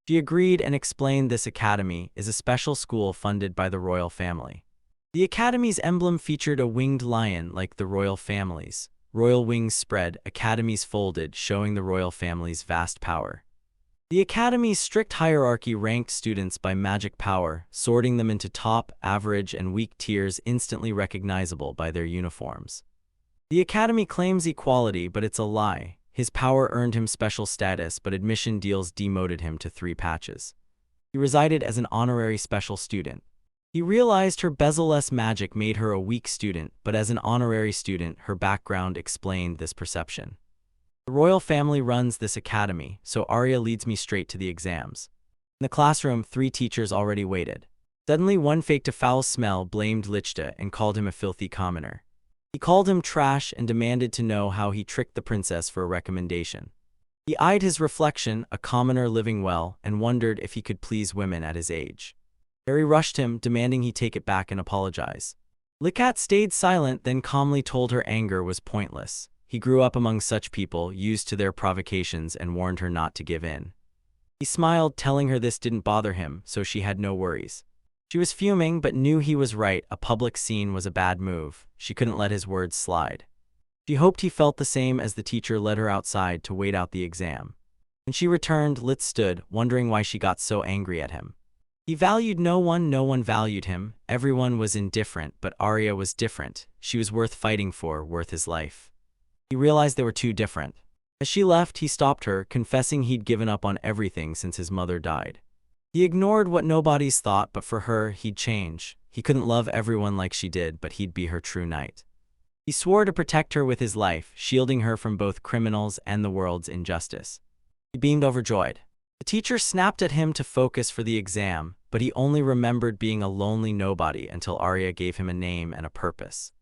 She agreed and explained this academy is a special school funded by the royal family. The academy's emblem featured a winged lion like the royal family's. Royal wings spread, academies folded, showing the royal family's vast power. The academy's strict hierarchy ranked students by magic power, sorting them into top, average, and weak tiers instantly recognizable by their uniforms. The academy claims equality, but it's a lie. His power earned him special status, but admission deals demoted him to 3 patches. He resided as an honorary special student. He realized her bezel-less magic made her a weak student, but as an honorary student, her background explained this perception. The royal family runs this academy, so Arya leads me straight to the exams. In the classroom, 3 teachers already waited. Suddenly, one faked a foul smell, blamed Licht, and called him a filthy commoner. He called him trash and demanded to know how he tricked the princess for a recommendation. He eyed his reflection, a commoner living well, and wondered if he could please women at his age. Harry rushed him, demanding he take it back and apologize. Licht stayed silent, then calmly told her anger was pointless. He grew up among such people, used to their provocations, and warned her not to give in. He smiled, telling her this didn't bother him, so she had no worries. She was fuming, but knew he was right. A public scene was a bad move. She couldn't let his words slide. She hoped he felt the same as the teacher led her outside to wait out the exam. When she returned, Licht stood, wondering why she got so angry at him. He valued no one valued him. Everyone was indifferent, but Arya was different. She was worth fighting for, worth his life. He realized they were too different. As she left, he stopped her, confessing he'd given up on everything since his mother died. He ignored what nobody's thought, but for her, he'd change. He couldn't love everyone like she did, but he'd be her true knight. He swore to protect her with his life, shielding her from both criminals and the world's injustice. He beamed overjoyed. The teacher snapped at him to focus for the exam, but he only remembered being a lonely nobody until Arya gave him a name and a purpose.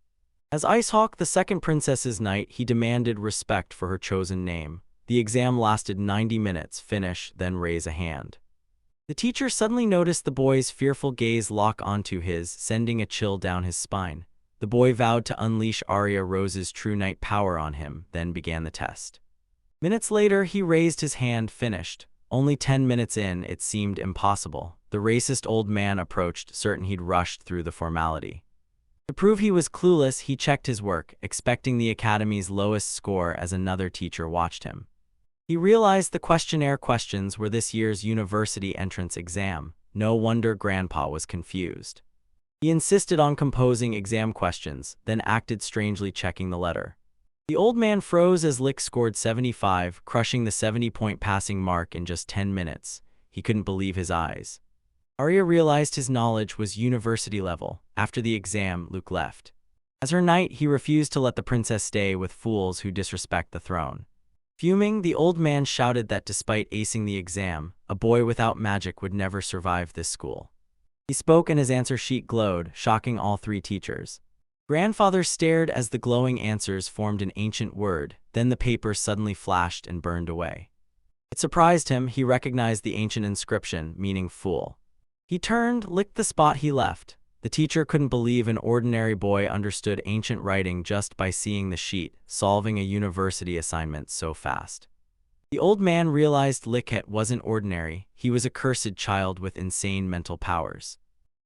As Icehawk, the second princess's knight, he demanded respect for her chosen name. The exam lasted 90 minutes, finish, then raise a hand. The teacher suddenly noticed the boy's fearful gaze lock onto his, sending a chill down his spine. The boy vowed to unleash Arya Rose's true knight power on him, then began the test. Minutes later, he raised his hand, finished. Only 10 minutes in, it seemed impossible. The racist old man approached, certain he'd rushed through the formality. To prove he was clueless, he checked his work, expecting the academy's lowest score as another teacher watched him. He realized the questionnaire questions were this year's university entrance exam. No wonder Grandpa was confused. He insisted on composing exam questions, then acted strangely, checking the letter. The old man froze as Licht scored 75, crushing the 70-point passing mark in just 10 minutes. He couldn't believe his eyes. Arya realized his knowledge was university level. After the exam, Luke left. As her knight, he refused to let the princess stay with fools who disrespect the throne. Fuming, the old man shouted that despite acing the exam, a boy without magic would never survive this school. He spoke and his answer sheet glowed, shocking all three teachers. Grandfather stared as the glowing answers formed an ancient word, then the paper suddenly flashed and burned away. It surprised him. He recognized the ancient inscription, meaning fool. He turned, licked the spot he left. The teacher couldn't believe an ordinary boy understood ancient writing just by seeing the sheet, solving a university assignment so fast. The old man realized Licht wasn't ordinary. He was a cursed child with insane mental powers.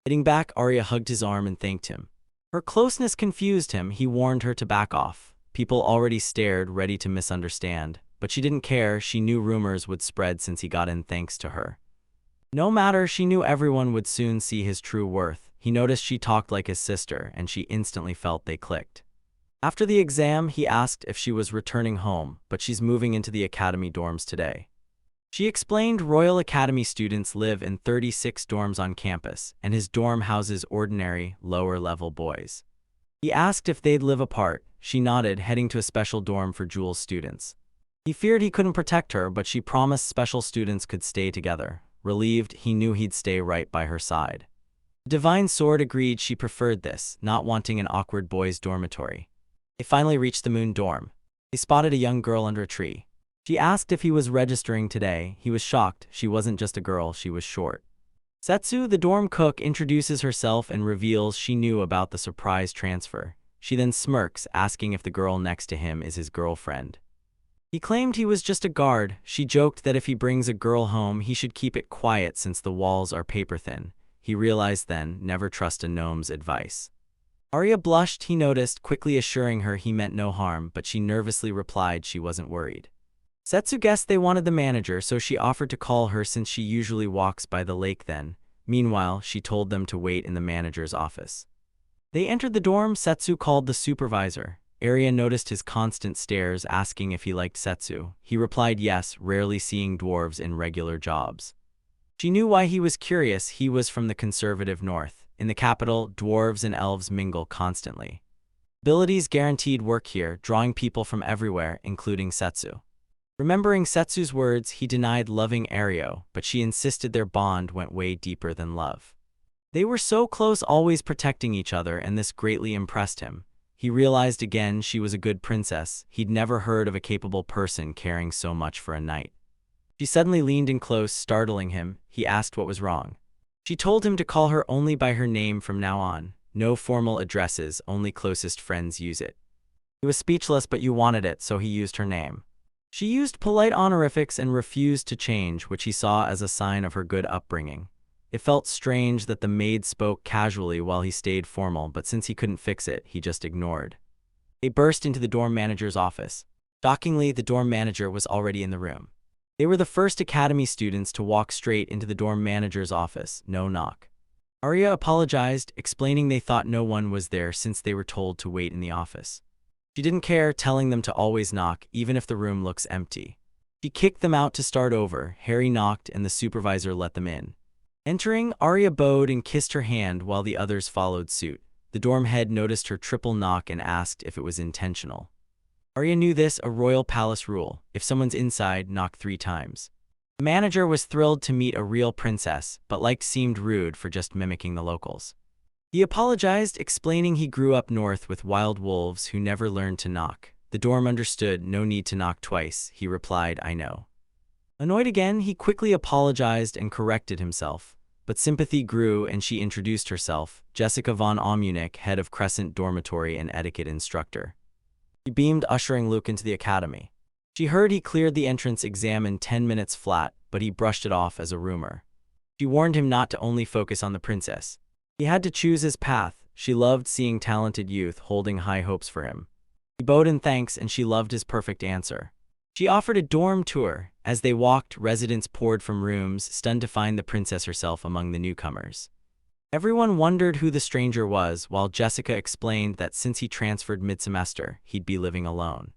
Hitting back, Arya hugged his arm and thanked him. Her closeness confused him. He warned her to back off. People already stared, ready to misunderstand, but she didn't care. She knew rumors would spread since he got in thanks to her. No matter, she knew everyone would soon see his true worth. He noticed she talked like his sister, and she instantly felt they clicked. After the exam, he asked if she was returning home, but she's moving into the academy dorms today. She explained Royal Academy students live in 36 dorms on campus, and his dorm houses ordinary, lower-level boys. He asked if they'd live apart. She nodded, heading to a special dorm for Jewel's students. He feared he couldn't protect her, but she promised special students could stay together. Relieved, he knew he'd stay right by her side. The Divine Sword agreed she preferred this, not wanting an awkward boys' dormitory. They finally reached the Moon dorm. They spotted a young girl under a tree. She asked if he was registering today. He was shocked. She wasn't just a girl, she was short. Setsu, the dorm cook, introduces herself and reveals she knew about the surprise transfer. She then smirks, asking if the girl next to him is his girlfriend. He claimed he was just a guard. She joked that if he brings a girl home, he should keep it quiet since the walls are paper-thin. He realized then, never trust a gnome's advice. Arya blushed. He noticed, quickly assuring her he meant no harm, but she nervously replied she wasn't worried. Setsu guessed they wanted the manager, so she offered to call her since she usually walks by the lake then. Meanwhile, she told them to wait in the manager's office. They entered the dorm. Setsu called the supervisor. Arya noticed his constant stares, asking if he liked Setsu. He replied yes, rarely seeing dwarves in regular jobs. She knew why he was curious. He was from the conservative north. In the capital, dwarves and elves mingle constantly. Abilities guaranteed work here, drawing people from everywhere, including Setsu. Remembering Setsu's words, he denied loving Arya, but she insisted their bond went way deeper than love. They were so close, always protecting each other, and this greatly impressed him. He realized again she was a good princess. He'd never heard of a capable person caring so much for a knight. She suddenly leaned in close, startling him. He asked what was wrong. She told him to call her only by her name from now on. No formal addresses, only closest friends use it. He was speechless, but you wanted it, so he used her name. She used polite honorifics and refused to change, which he saw as a sign of her good upbringing. It felt strange that the maid spoke casually while he stayed formal, but since he couldn't fix it, he just ignored. They burst into the dorm manager's office. Shockingly, the dorm manager was already in the room. They were the first academy students to walk straight into the dorm manager's office, no knock. Arya apologized, explaining they thought no one was there since they were told to wait in the office. She didn't care, telling them to always knock, even if the room looks empty. She kicked them out to start over. Harry knocked and the supervisor let them in. Entering, Arya bowed and kissed her hand while the others followed suit. The dorm head noticed her triple knock and asked if it was intentional. Arya knew this, a royal palace rule. If someone's inside, knock 3 times. The manager was thrilled to meet a real princess, but Licht seemed rude for just mimicking the locals. He apologized, explaining he grew up north with wild wolves who never learned to knock. The dorm understood, no need to knock twice. He replied, I know. Annoyed again, he quickly apologized and corrected himself. But sympathy grew and she introduced herself, Jessica von Almunich, head of Crescent Dormitory and etiquette instructor. He beamed, ushering Luke into the academy. She heard he cleared the entrance exam in 10 minutes flat, but he brushed it off as a rumor. She warned him not to only focus on the princess. He had to choose his path. She loved seeing talented youth holding high hopes for him. He bowed in thanks and she loved his perfect answer. She offered a dorm tour. As they walked, residents poured from rooms, stunned to find the princess herself among the newcomers. Everyone wondered who the stranger was, while Jessica explained that since he transferred mid-semester, he'd be living alone.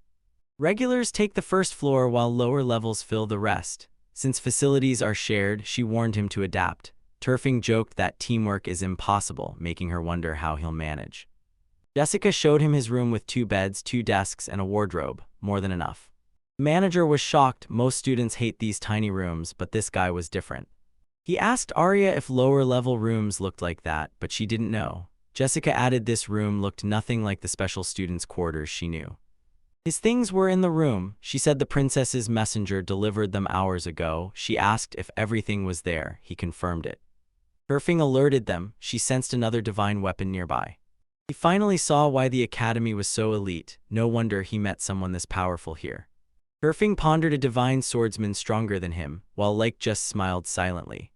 Regulars take the first floor while lower levels fill the rest. Since facilities are shared, she warned him to adapt. Turfing joked that teamwork is impossible, making her wonder how he'll manage. Jessica showed him his room with 2 beds, 2 desks, and a wardrobe, more than enough. The manager was shocked. Most students hate these tiny rooms, but this guy was different. He asked Arya if lower-level rooms looked like that, but she didn't know. Jessica added this room looked nothing like the special students' quarters she knew. His things were in the room. She said the princess's messenger delivered them hours ago. She asked if everything was there. He confirmed it. Surfing alerted them. She sensed another divine weapon nearby. He finally saw why the academy was so elite. No wonder he met someone this powerful here. Surfing pondered a divine swordsman stronger than him, while Licht just smiled silently.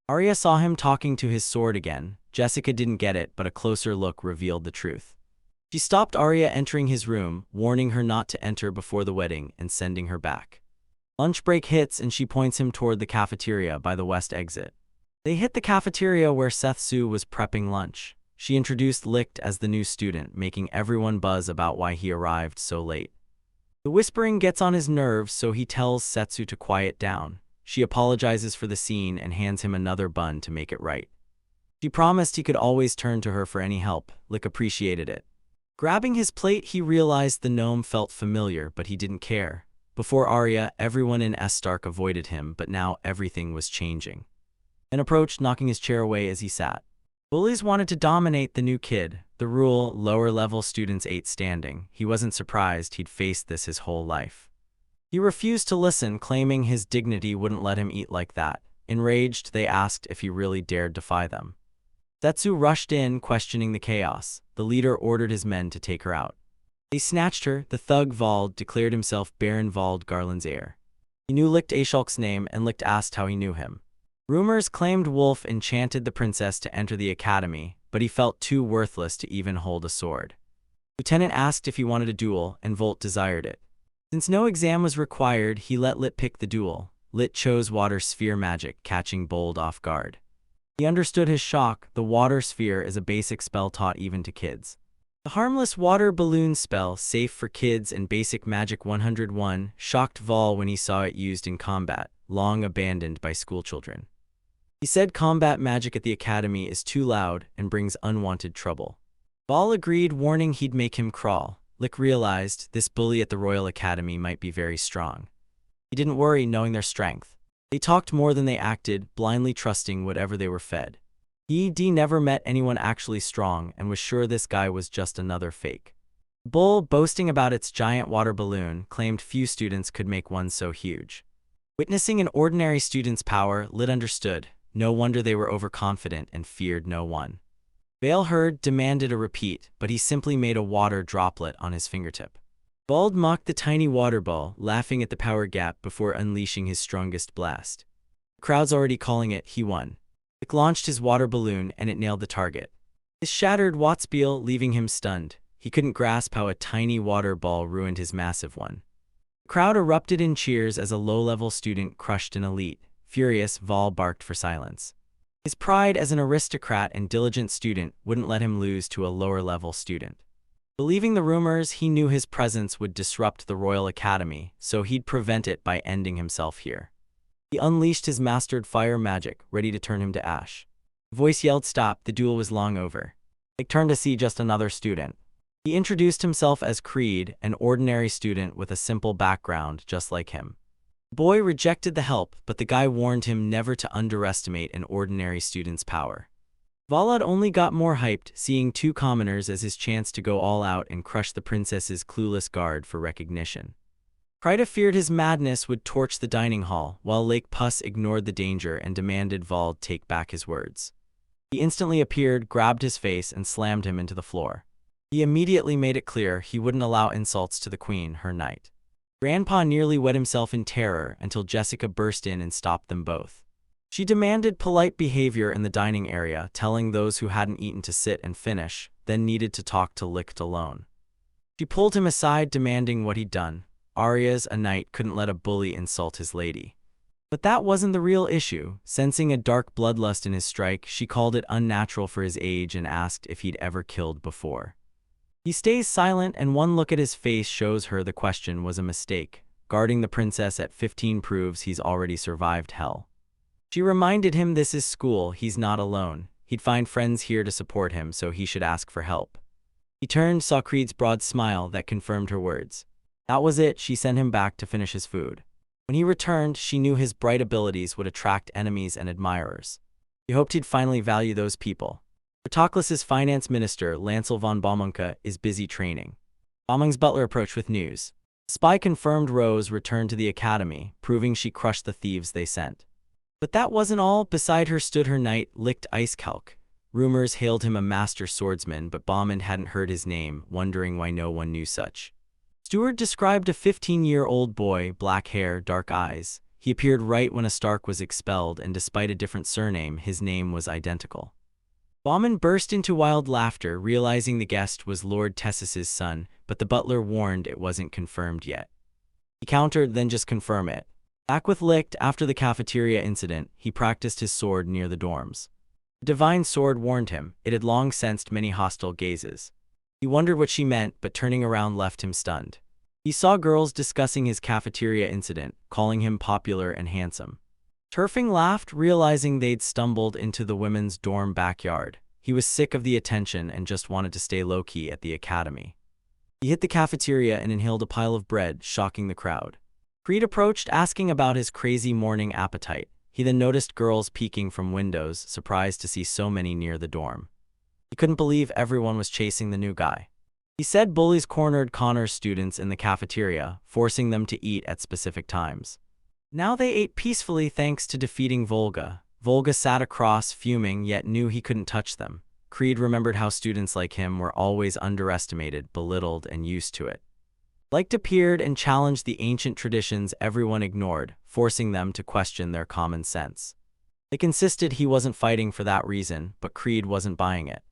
Arya saw him talking to his sword again. Jessica didn't get it, but a closer look revealed the truth. She stopped Arya entering his room, warning her not to enter before the wedding and sending her back. Lunch break hits and she points him toward the cafeteria by the west exit. They hit the cafeteria where Su was prepping lunch. She introduced Licht as the new student, making everyone buzz about why he arrived so late. The whispering gets on his nerves, so he tells Setsu to quiet down. She apologizes for the scene and hands him another bun to make it right. She promised he could always turn to her for any help. Licht appreciated it. Grabbing his plate, he realized the gnome felt familiar, but he didn't care. Before Arya, everyone in Escorting avoided him, but now everything was changing. And approached, knocking his chair away as he sat. Bullies wanted to dominate the new kid. The rule, lower-level students ate standing. He wasn't surprised. He'd faced this his whole life. He refused to listen, claiming his dignity wouldn't let him eat like that. Enraged, they asked if he really dared defy them. Setsu rushed in, questioning the chaos. The leader ordered his men to take her out. They snatched her. The thug Vald declared himself Baron Vald Garland's heir. He knew Licht Aesholk's name, and Licht asked how he knew him. Rumors claimed Wolf enchanted the princess to enter the academy, but he felt too worthless to even hold a sword. Lieutenant asked if he wanted a duel, and Volt desired it. Since no exam was required, he let Lit pick the duel. Lit chose water sphere magic, catching Bold off guard. He understood his shock. The water sphere is a basic spell taught even to kids. The harmless water balloon spell, safe for kids and basic magic 101, shocked Vol when he saw it used in combat, long abandoned by schoolchildren. He said combat magic at the academy is too loud and brings unwanted trouble. Vol agreed, warning he'd make him crawl. Licht realized this bully at the Royal Academy might be very strong. He didn't worry, knowing their strength. They talked more than they acted, blindly trusting whatever they were fed. He never met anyone actually strong and was sure this guy was just another fake. Bull, boasting about its giant water balloon, claimed few students could make one so huge. Witnessing an ordinary student's power, Lit understood. No wonder they were overconfident and feared no one. Vale heard, demanded a repeat, but he simply made a water droplet on his fingertip. Bald mocked the tiny water ball, laughing at the power gap before unleashing his strongest blast. The crowd's already calling it, he won. Licht launched his water balloon and it nailed the target. This shattered Wattspiel, leaving him stunned. He couldn't grasp how a tiny water ball ruined his massive one. The crowd erupted in cheers as a low-level student crushed an elite. Furious, Vol barked for silence. His pride as an aristocrat and diligent student wouldn't let him lose to a lower-level student. Believing the rumors, he knew his presence would disrupt the Royal Academy, so he'd prevent it by ending himself here. He unleashed his mastered fire magic, ready to turn him to ash. The voice yelled stop, the duel was long over. Licht turned to see just another student. He introduced himself as Creed, an ordinary student with a simple background just like him. The boy rejected the help, but the guy warned him never to underestimate an ordinary student's power. Valad only got more hyped, seeing two commoners as his chance to go all out and crush the princess's clueless guard for recognition. Krita feared his madness would torch the dining hall, while Lake Puss ignored the danger and demanded Vald take back his words. He instantly appeared, grabbed his face, and slammed him into the floor. He immediately made it clear he wouldn't allow insults to the queen, her knight. Grandpa nearly wet himself in terror until Jessica burst in and stopped them both. She demanded polite behavior in the dining area, telling those who hadn't eaten to sit and finish, then needed to talk to Licht alone. She pulled him aside, demanding what he'd done. Arya's a knight couldn't let a bully insult his lady. But that wasn't the real issue. Sensing a dark bloodlust in his strike, she called it unnatural for his age and asked if he'd ever killed before. He stays silent, and one look at his face shows her the question was a mistake. Guarding the princess at 15 proves he's already survived hell. She reminded him this is school, he's not alone. He'd find friends here to support him, so he should ask for help. He turned, saw Creed's broad smile that confirmed her words. That was it, she sent him back to finish his food. When he returned, she knew his bright abilities would attract enemies and admirers. He hoped he'd finally value those people. Patroclus's finance minister, Lancel von Baumunka, is busy training. Baumung's butler approached with news. Spy confirmed Rose returned to the academy, proving she crushed the thieves they sent. But that wasn't all. Beside her stood her knight, Licht Icekalk. Rumors hailed him a master swordsman, but Baumund hadn't heard his name, wondering why no one knew such. Stewart described a 15-year-old boy, black hair, dark eyes. He appeared right when a Stark was expelled, and despite a different surname, his name was identical. Baumund burst into wild laughter, realizing the guest was Lord Tessis's son, but the butler warned it wasn't confirmed yet. He countered, then just confirm it. Back with Licht, after the cafeteria incident, he practiced his sword near the dorms. The divine sword warned him. It had long sensed many hostile gazes. He wondered what she meant, but turning around left him stunned. He saw girls discussing his cafeteria incident, calling him popular and handsome. Turfing laughed, realizing they'd stumbled into the women's dorm backyard. He was sick of the attention and just wanted to stay low-key at the academy. He hit the cafeteria and inhaled a pile of bread, shocking the crowd. Creed approached, asking about his crazy morning appetite. He then noticed girls peeking from windows, surprised to see so many near the dorm. He couldn't believe everyone was chasing the new guy. He said bullies cornered Connor's students in the cafeteria, forcing them to eat at specific times. Now they ate peacefully thanks to defeating Volga. Volga sat across, fuming, yet knew he couldn't touch them. Creed remembered how students like him were always underestimated, belittled, and used to it. Licht appeared and challenged the ancient traditions everyone ignored, forcing them to question their common sense. They insisted he wasn't fighting for that reason, but Creed wasn't buying it.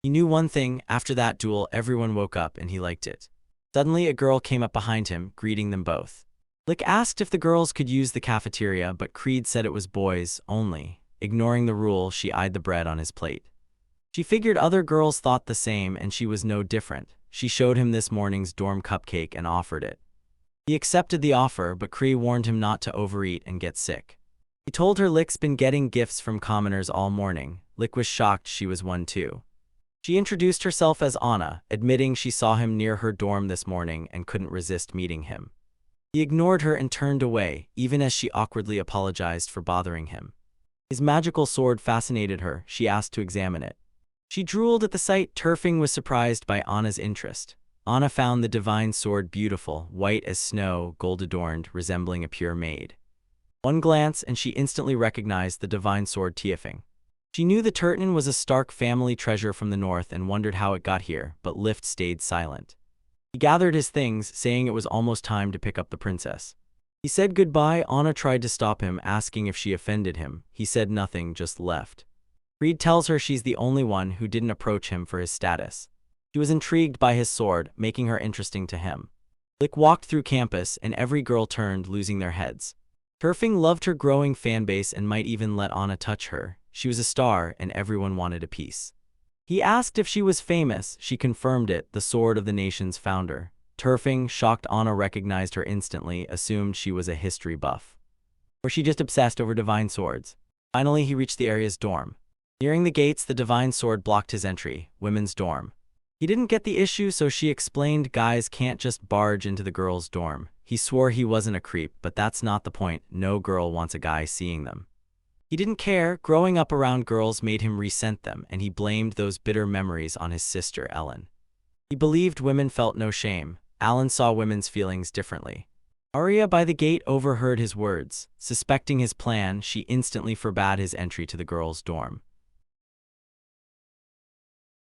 He knew one thing: after that duel, everyone woke up and he liked it. Suddenly, a girl came up behind him, greeting them both. Licht asked if the girls could use the cafeteria, but Creed said it was boys only. Ignoring the rule, she eyed the bread on his plate. She figured other girls thought the same, and she was no different. She showed him this morning's dorm cupcake and offered it. He accepted the offer, but Creed warned him not to overeat and get sick. He told her Licht's been getting gifts from commoners all morning. Licht was shocked she was one too. She introduced herself as Anna, admitting she saw him near her dorm this morning and couldn't resist meeting him. He ignored her and turned away, even as she awkwardly apologized for bothering him. His magical sword fascinated her. She asked to examine it. She drooled at the sight. Turfing was surprised by Anna's interest. Anna found the divine sword beautiful, white as snow, gold-adorned, resembling a pure maid. One glance and she instantly recognized the divine sword Tiefing. She knew the Turton was a Stark family treasure from the north and wondered how it got here, but Licht stayed silent. He gathered his things, saying it was almost time to pick up the princess. He said goodbye. Anna tried to stop him, asking if she offended him. He said nothing, just left. Creed tells her she's the only one who didn't approach him for his status. She was intrigued by his sword, making her interesting to him. Licht walked through campus, and every girl turned, losing their heads. Turfing loved her growing fanbase and might even let Anna touch her. She was a star, and everyone wanted a piece. He asked if she was famous. She confirmed it, the sword of the nation's founder. Turfing, shocked, Anna recognized her instantly, assumed she was a history buff. Or she just obsessed over divine swords. Finally, he reached the area's dorm. Nearing the gates, the divine sword blocked his entry, women's dorm. He didn't get the issue, so she explained guys can't just barge into the girls' dorm. He swore he wasn't a creep, but that's not the point. No girl wants a guy seeing them. He didn't care. Growing up around girls made him resent them, and he blamed those bitter memories on his sister, Ellen. He believed women felt no shame. Alan saw women's feelings differently. Arya by the gate overheard his words. Suspecting his plan, she instantly forbade his entry to the girls' dorm.